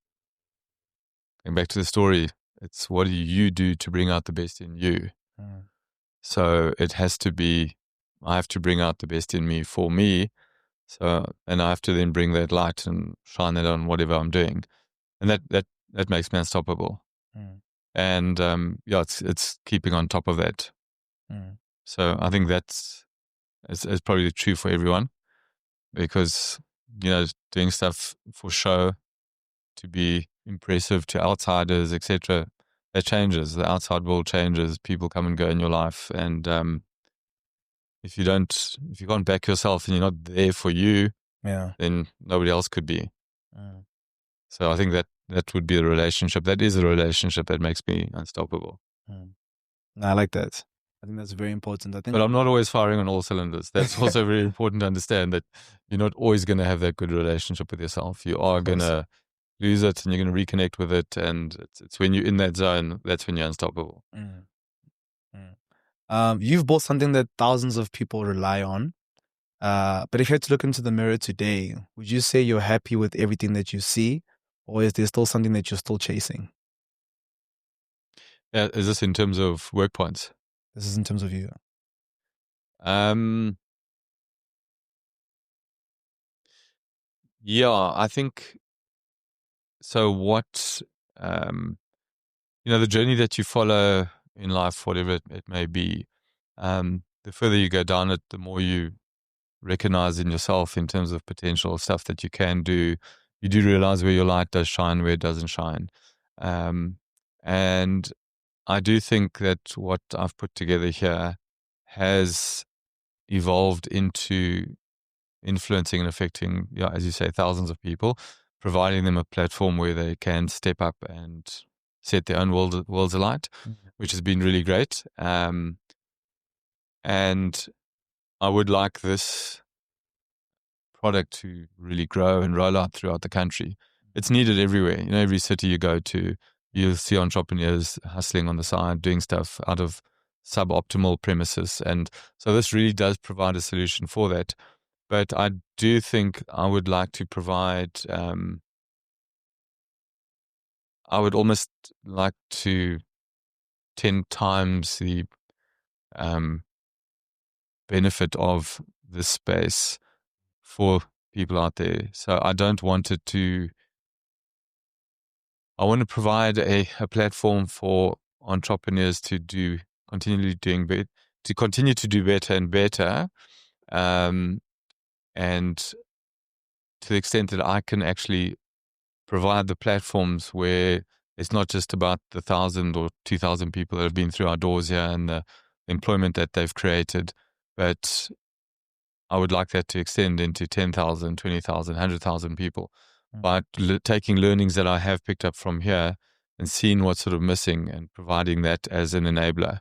back to the story, it's what do you do to bring out the best in you? So it has to be, I have to bring out the best in me for me. So, and I have to then bring that light and shine that on whatever I'm doing. And that makes me unstoppable. And it's keeping on top of that. So I think it's probably true for everyone, because doing stuff for show to be impressive to outsiders, etc., that changes. The outside world changes. People come and go in your life, and if you can't back yourself and you're not there for you, then nobody else could be. So I think that would be a relationship. That is a relationship that makes me unstoppable. I like that. I think that's very important. But I'm not always firing on all cylinders. That's also very important to understand, that you're not always going to have that good relationship with yourself. You are going to lose it, and you're going to reconnect with it. And it's when you're in that zone, that's when you're unstoppable. You've built something that thousands of people rely on. But if you had to look into the mirror today, would you say you're happy with everything that you see, or is there still something that you're still chasing? Yeah, is this in terms of Workpods? This is in terms of you. Yeah, I think so. What the journey that you follow in life, whatever it may be, the further you go down it, the more you recognize in yourself in terms of potential stuff that you can do. You do realize where your light does shine, where it doesn't shine. And I do think that what I've put together here has evolved into influencing and affecting, as you say, thousands of people, providing them a platform where they can step up and set their own worlds alight, which has been really great. And I would like this product to really grow and roll out throughout the country. It's needed everywhere. Every city you go to, you'll see entrepreneurs hustling on the side, doing stuff out of suboptimal premises. And so this really does provide a solution for that. But I do think I would like to provide, I would almost like to 10 times the benefit of this space for people out there. So I don't want it to, I want to provide a platform for entrepreneurs to continue to do better and better. And to the extent that I can actually provide the platforms where it's not just about the 1,000 or 2,000 people that have been through our doors here and the employment that they've created, but I would like that to extend into 10,000, 20,000, 100,000 people by taking learnings that I have picked up from here and seeing what's sort of missing and providing that as an enabler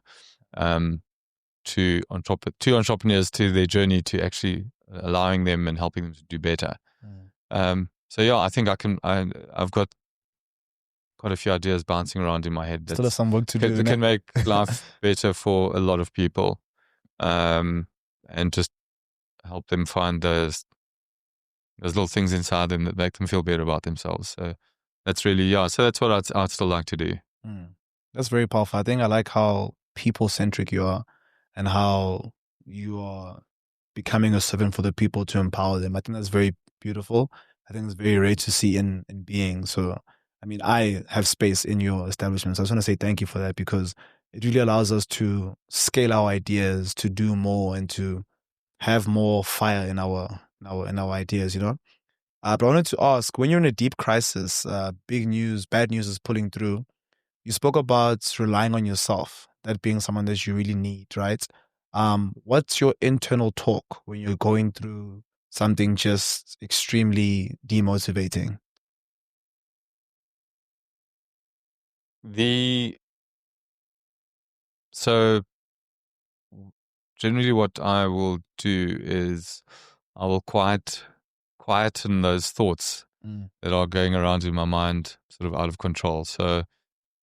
to entrepreneurs, to their journey, to actually allowing them and helping them to do better. So yeah, I think I've got quite a few ideas bouncing around in my head that Still have some work to do. Can make life better for a lot of people, and just help them find those little things inside them that make them feel better about themselves. So that's really, so that's what I'd still like to do. That's very powerful. I think I like how people-centric you are and how you are becoming a servant for the people to empower them. I think that's very beautiful. I think it's very rare to see in being. So, I mean, I have space in your establishment. So I just want to say thank you for that, because it really allows us to scale our ideas, to do more, and to have more fire in our ideas, But I wanted to ask, when you're in a deep crisis, bad news is pulling through. You spoke about relying on yourself, that being someone that you really need, right? What's your internal talk when you're going through something just extremely demotivating? So generally what I will do is I will quieten those thoughts that are going around in my mind, sort of out of control. So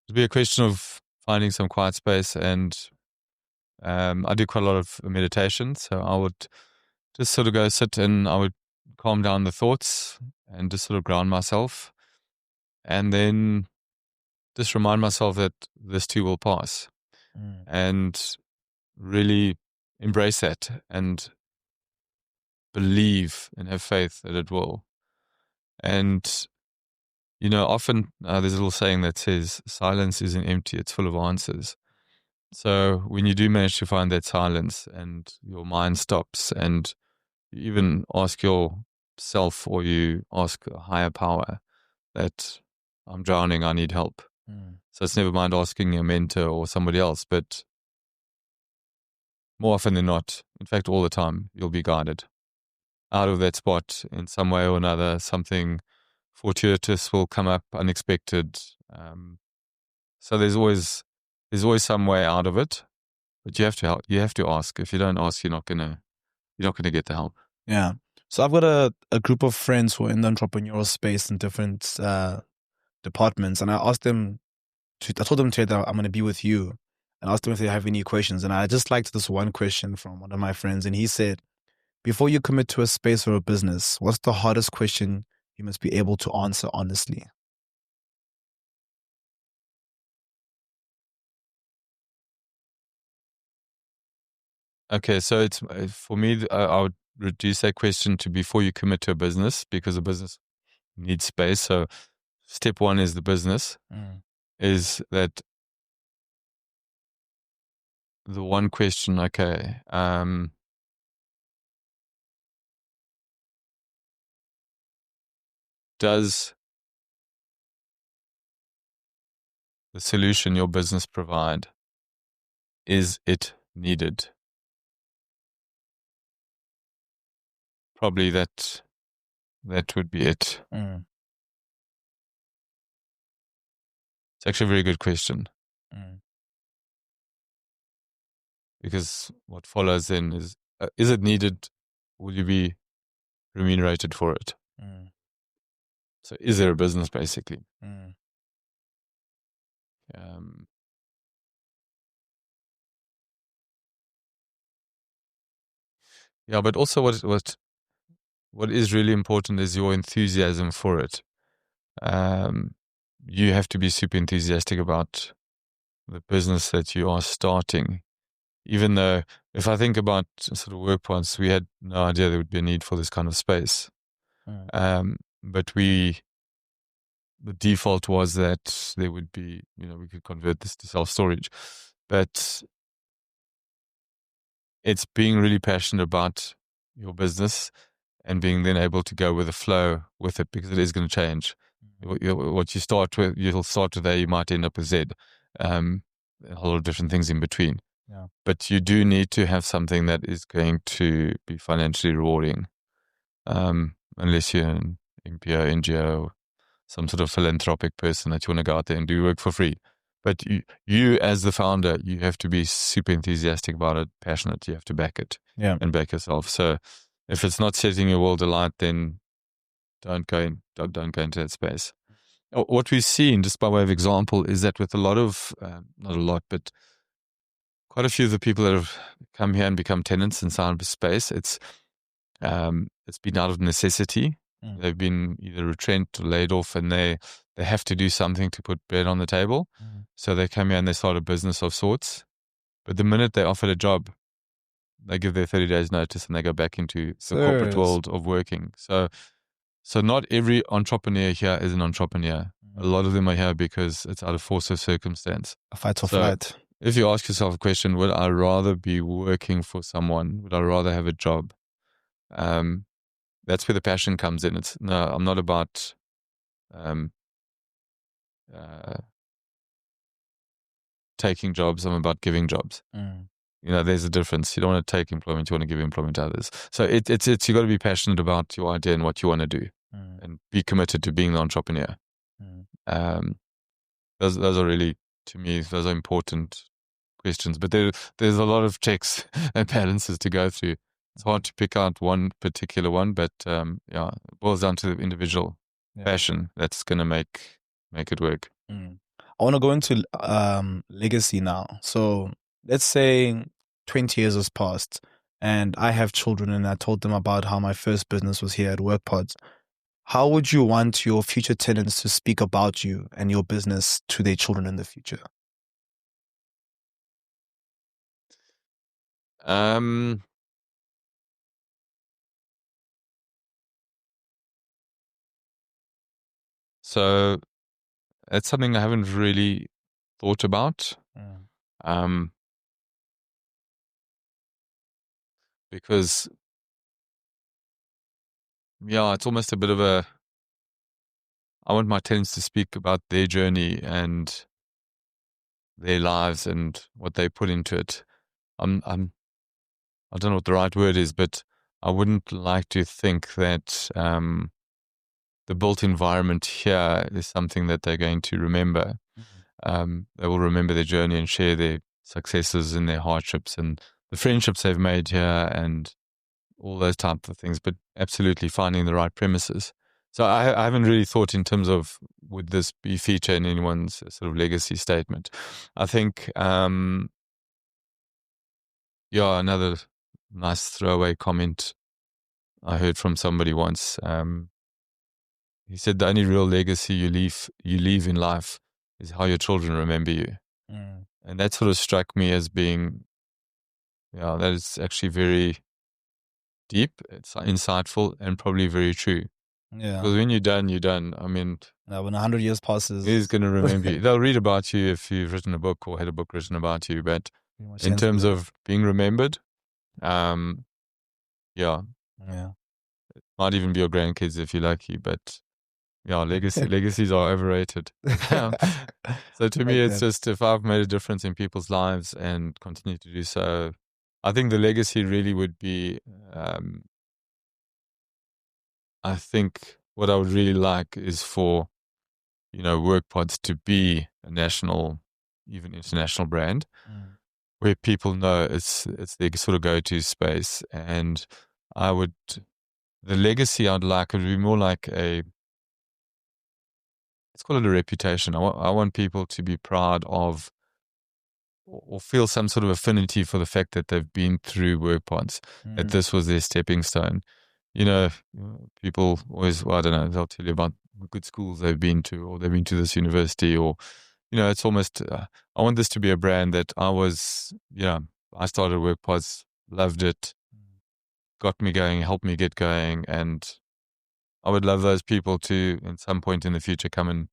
it'd be a question of finding some quiet space, and I do quite a lot of meditation. So I would just sort of go sit and I would calm down the thoughts and just sort of ground myself, and then just remind myself that this too will pass, and really embrace that and believe and have faith that it will. And often there's a little saying that says silence isn't empty, it's full of answers. So when you do manage to find that silence and your mind stops, and you even ask yourself, or you ask a higher power that I'm drowning, I need help. So it's never mind asking a mentor or somebody else, but more often than not, in fact, all the time, you'll be guided out of that spot in some way or another. Something fortuitous will come up, unexpected. So there's always some way out of it, but you have to help. You have to ask. If you don't ask, you're not gonna get the help. Yeah. So I've got a group of friends who are in the entrepreneurial space in different departments, and I told them today that I'm going to be with you, and asked them if they have any questions. And I just liked this one question from one of my friends, and he said, before you commit to a space or a business, what's the hardest question you must be able to answer honestly? Okay, so it's for me. I would reduce that question to before you commit to a business, because a business needs space. So step one is the business. Is that the one question? Okay. Does the solution your business provide, is it needed? Probably that would be it. It's actually a very good question. Because what follows then is it needed? Will you be remunerated for it. Mm. So is there a business, basically? Mm. Yeah, but also what is really important is your enthusiasm for it. You have to be super enthusiastic about the business that you are starting. Even though, if I think about sort of Workpods, we had no idea there would be a need for this kind of space. But the default was that there would be, we could convert this to self-storage. But it's being really passionate about your business and being then able to go with the flow with it, because it is going to change. What you start with, you'll start with A, you might end up with Z. A whole lot of different things in between. Yeah. But you do need to have something that is going to be financially rewarding, unless you're an MPO, NGO, some sort of philanthropic person that you want to go out there and do work for free. But you as the founder, you have to be super enthusiastic about it, passionate. You have to back it and back yourself. So if it's not setting your world alight, then don't go into that space. What we've seen, just by way of example, is that with a lot of, not a lot, but quite a few of the people that have come here and become tenants in cyberspace, it's been out of necessity. They've been either retrenched or laid off, and they have to do something to put bread on the table. So they come here and they start a business of sorts. But the minute they're offered a job, they give their 30 days notice and they go back into the corporate world of working. So not every entrepreneur here is an entrepreneur. A lot of them are here because it's out of force of circumstance. A fight or flight. If you ask yourself a question, would I rather be working for someone? Would I rather have a job? That's where the passion comes in. I'm not about taking jobs. I'm about giving jobs. There's a difference. You don't want to take employment. You want to give employment to others. So it's you got to be passionate about your idea and what you want to do, and be committed to being the entrepreneur. Those are really, to me, those are important questions. But there's a lot of checks and balances to go through. It's hard to pick out one particular one, but it boils down to the individual passion that's going to make it work. I want to go into legacy now. So let's say 20 years has passed and I have children and I told them about how my first business was here at Workpods. How would you want your future tenants to speak about you and your business to their children in the future? So that's something I haven't really thought about. Because it's almost a bit of I want my tenants to speak about their journey and their lives and what they put into it. I don't know what the right word is, but I wouldn't like to think that the built environment here is something that they're going to remember. They will remember their journey and share their successes and their hardships and the friendships they've made here and all those types of things, but absolutely finding the right premises. So I haven't really thought in terms of would this be feature in anyone's sort of legacy statement. I think, another nice throwaway comment I heard from somebody once. He said the only real legacy you leave in life is how your children remember you. And that sort of struck me as being, that is actually very deep, it's insightful, and probably very true. Because when you're done, you're done. I mean, when 100 years passes, who's going to remember you? They'll read about you if you've written a book or had a book written about you. But in terms of being remembered, it might even be your grandkids if you're lucky. But legacies are overrated. So to me, it's just if I've made a difference in people's lives and continue to do so, I think the legacy really would be, I think what I would really like is for, Workpods to be a national, even international brand, where people know it's their sort of go-to space. And I would the legacy I'd like would be more like let's call it a reputation. I want people to be proud of or feel some sort of affinity for the fact that they've been through Workpods, that this was their stepping stone. You know, people always, well, I don't know, they'll tell you about good schools they've been to, or they've been to this university, or, it's almost, I want this to be a brand that I started Workpods, loved it, got me going, helped me get going. And I would love those people to, at some point in the future, come and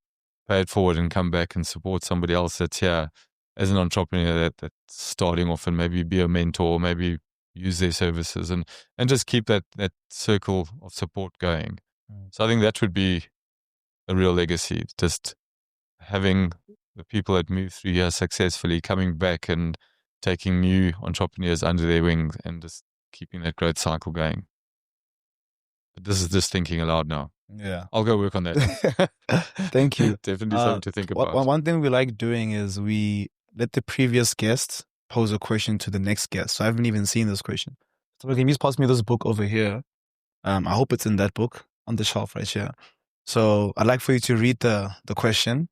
pay it forward and come back and support somebody else that's here as an entrepreneur that's starting off, and maybe be a mentor, maybe use their services, and just keep that circle of support going. So I think that would be a real legacy, just having the people that move through here successfully coming back and taking new entrepreneurs under their wings and just keeping that growth cycle going. But this is just thinking aloud now. Yeah. I'll go work on that. Thank you. Definitely something to think about. One thing we like doing is we let the previous guest pose a question to the next guest. So I haven't even seen this question. So can you please pass me this book over here? I hope it's in that book on the shelf right here. So I'd like for you to read the question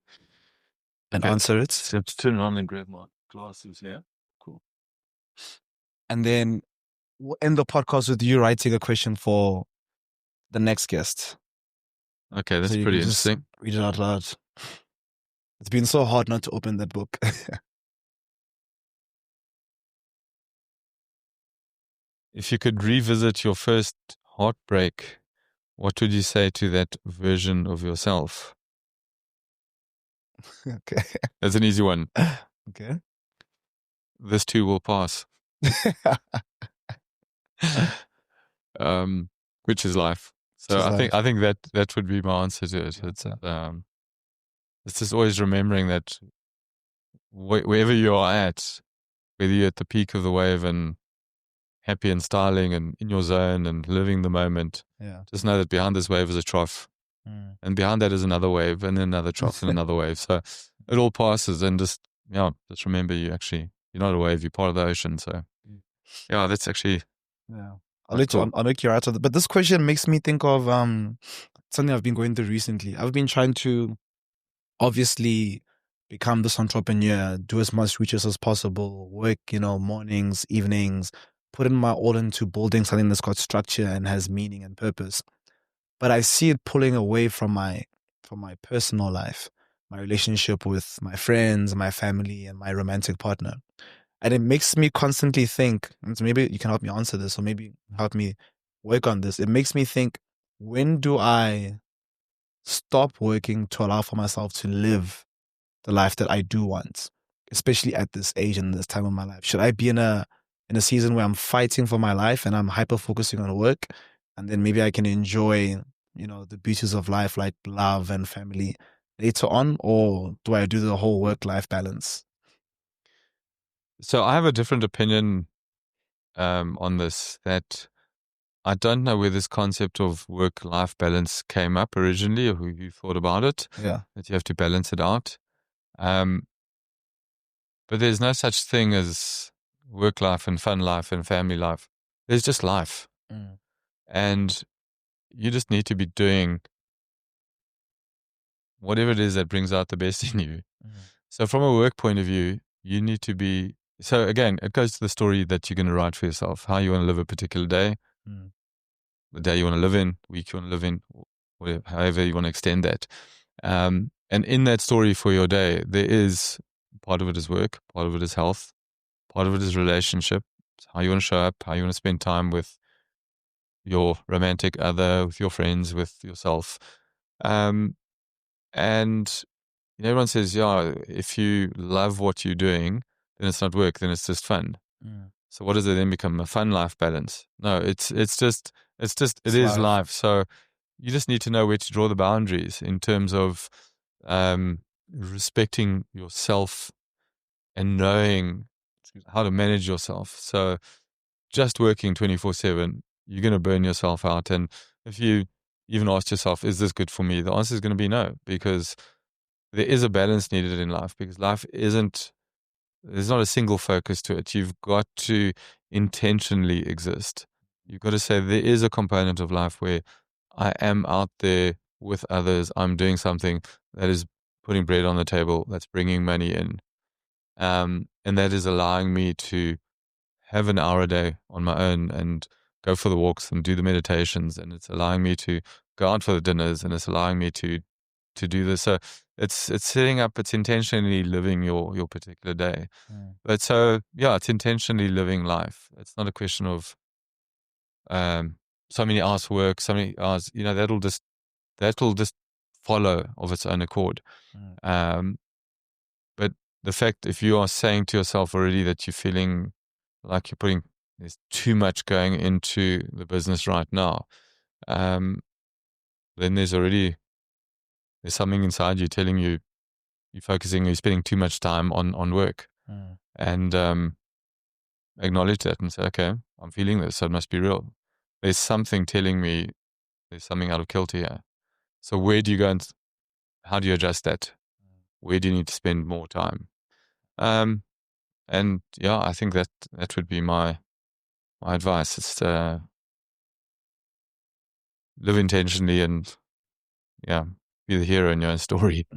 and answer it. So I have to turn around and grab my glasses. Yeah, cool. And then we'll end the podcast with you writing a question for the next guest. Okay, that's pretty interesting. Read it out loud. It's been so hard not to open that book. If you could revisit your first heartbreak, what would you say to that version of yourself? Okay. That's an easy one. Okay. This too will pass. Which is life. So I think that would be my answer to it. It's just always remembering that wherever you are at, whether you're at the peak of the wave and happy and styling and in your zone and living the moment, just know that behind this wave is a trough. And behind that is another wave, and then another trough and another wave. So it all passes, and just remember you're not a wave, you're part of the ocean. So that's actually I'll let you out of it. But this question makes me think of something I've been going through recently. I've been trying to obviously become this entrepreneur, do as much research as possible, work, mornings, evenings, put in my all into building something that's got structure and has meaning and purpose. But I see it pulling away from my personal life, my relationship with my friends, my family, and my romantic partner. And it makes me constantly think, and so maybe you can help me answer this, or maybe help me work on this. It makes me think, when do I stop working to allow for myself to live the life that I do want, especially at this age and this time of my life? Should I be in a season where I'm fighting for my life and I'm hyper focusing on work, and then maybe I can enjoy, the beauties of life like love and family later on? Or do I do the whole work-life balance? So I have a different opinion on this, that I don't know where this concept of work-life balance came up originally, or who you thought about it. Yeah. That you have to balance it out. But there's no such thing as work life and fun life and family life. There's just life. And you just need to be doing whatever it is that brings out the best in you. So from a work point of view, you need to be, so again, it goes to the story that you're going to write for yourself, how you want to live a particular day, the day you want to live in, week you want to live in, whatever, however you want to extend that. And in that story for your day, there is, part of it is work, part of it is health, part of it is relationship, how you want to show up, how you want to spend time with your romantic other, with your friends, with yourself. And everyone says, if you love what you're doing, then it's not work, then it's just fun. So what does it then become? A fun life balance? No, it is life. So you just need to know where to draw the boundaries in terms of respecting yourself and knowing how to manage yourself. So just working 24/7, you're going to burn yourself out. And if you even ask yourself, is this good for me? The answer is going to be no, because there is a balance needed in life, because life there's not a single focus to it. You've got to intentionally exist. you've got to say there is a component of life where I am out there with others. I'm doing something that is putting bread on the table, that's bringing money in. And that is allowing me to have an hour a day on my own and go for the walks and do the meditations. And it's allowing me to go out for the dinners, and it's allowing me to do this. So it's setting up, it's intentionally living your particular day. But so, yeah, it's intentionally living life. It's not a question of so many hours work, so many hours, that'll just follow of its own accord. But the fact, if you are saying to yourself already that you're feeling like there's too much going into the business right now, then there's something inside you telling you you're spending too much time on work. And acknowledge that and say, okay, I'm feeling this, so it must be real. There's something telling me there's something out of kilter here. So where do you go and how do you adjust that? Where do you need to spend more time? And yeah, I think that would be my advice. It's live intentionally and be the hero in your own story.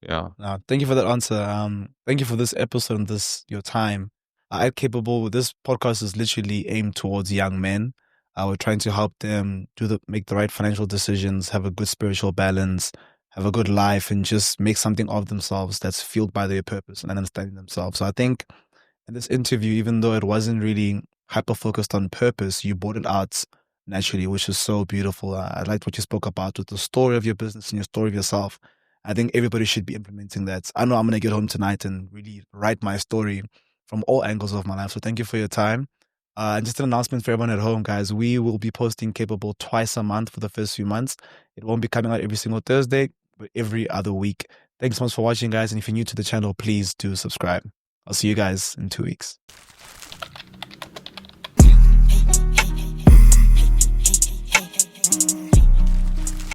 Yeah. Thank you for that answer. Thank you for this episode and your time. At Capable, this podcast is literally aimed towards young men. We're trying to help them make the right financial decisions, have a good spiritual balance, have a good life, and just make something of themselves that's fueled by their purpose and understanding themselves. So I think in this interview, even though it wasn't really hyper focused on purpose, you brought it out naturally, which is so beautiful. I liked what you spoke about with the story of your business and your story of yourself. I think everybody should be implementing that. I know I'm going to get home tonight and really write my story from all angles of my life. So thank you for your time. And just an announcement for everyone at home, guys. We will be posting Capable twice a month for the first few months. It won't be coming out every single Thursday, but every other week. Thanks so much for watching, guys. And if you're new to the channel, please do subscribe. I'll see you guys in 2 weeks.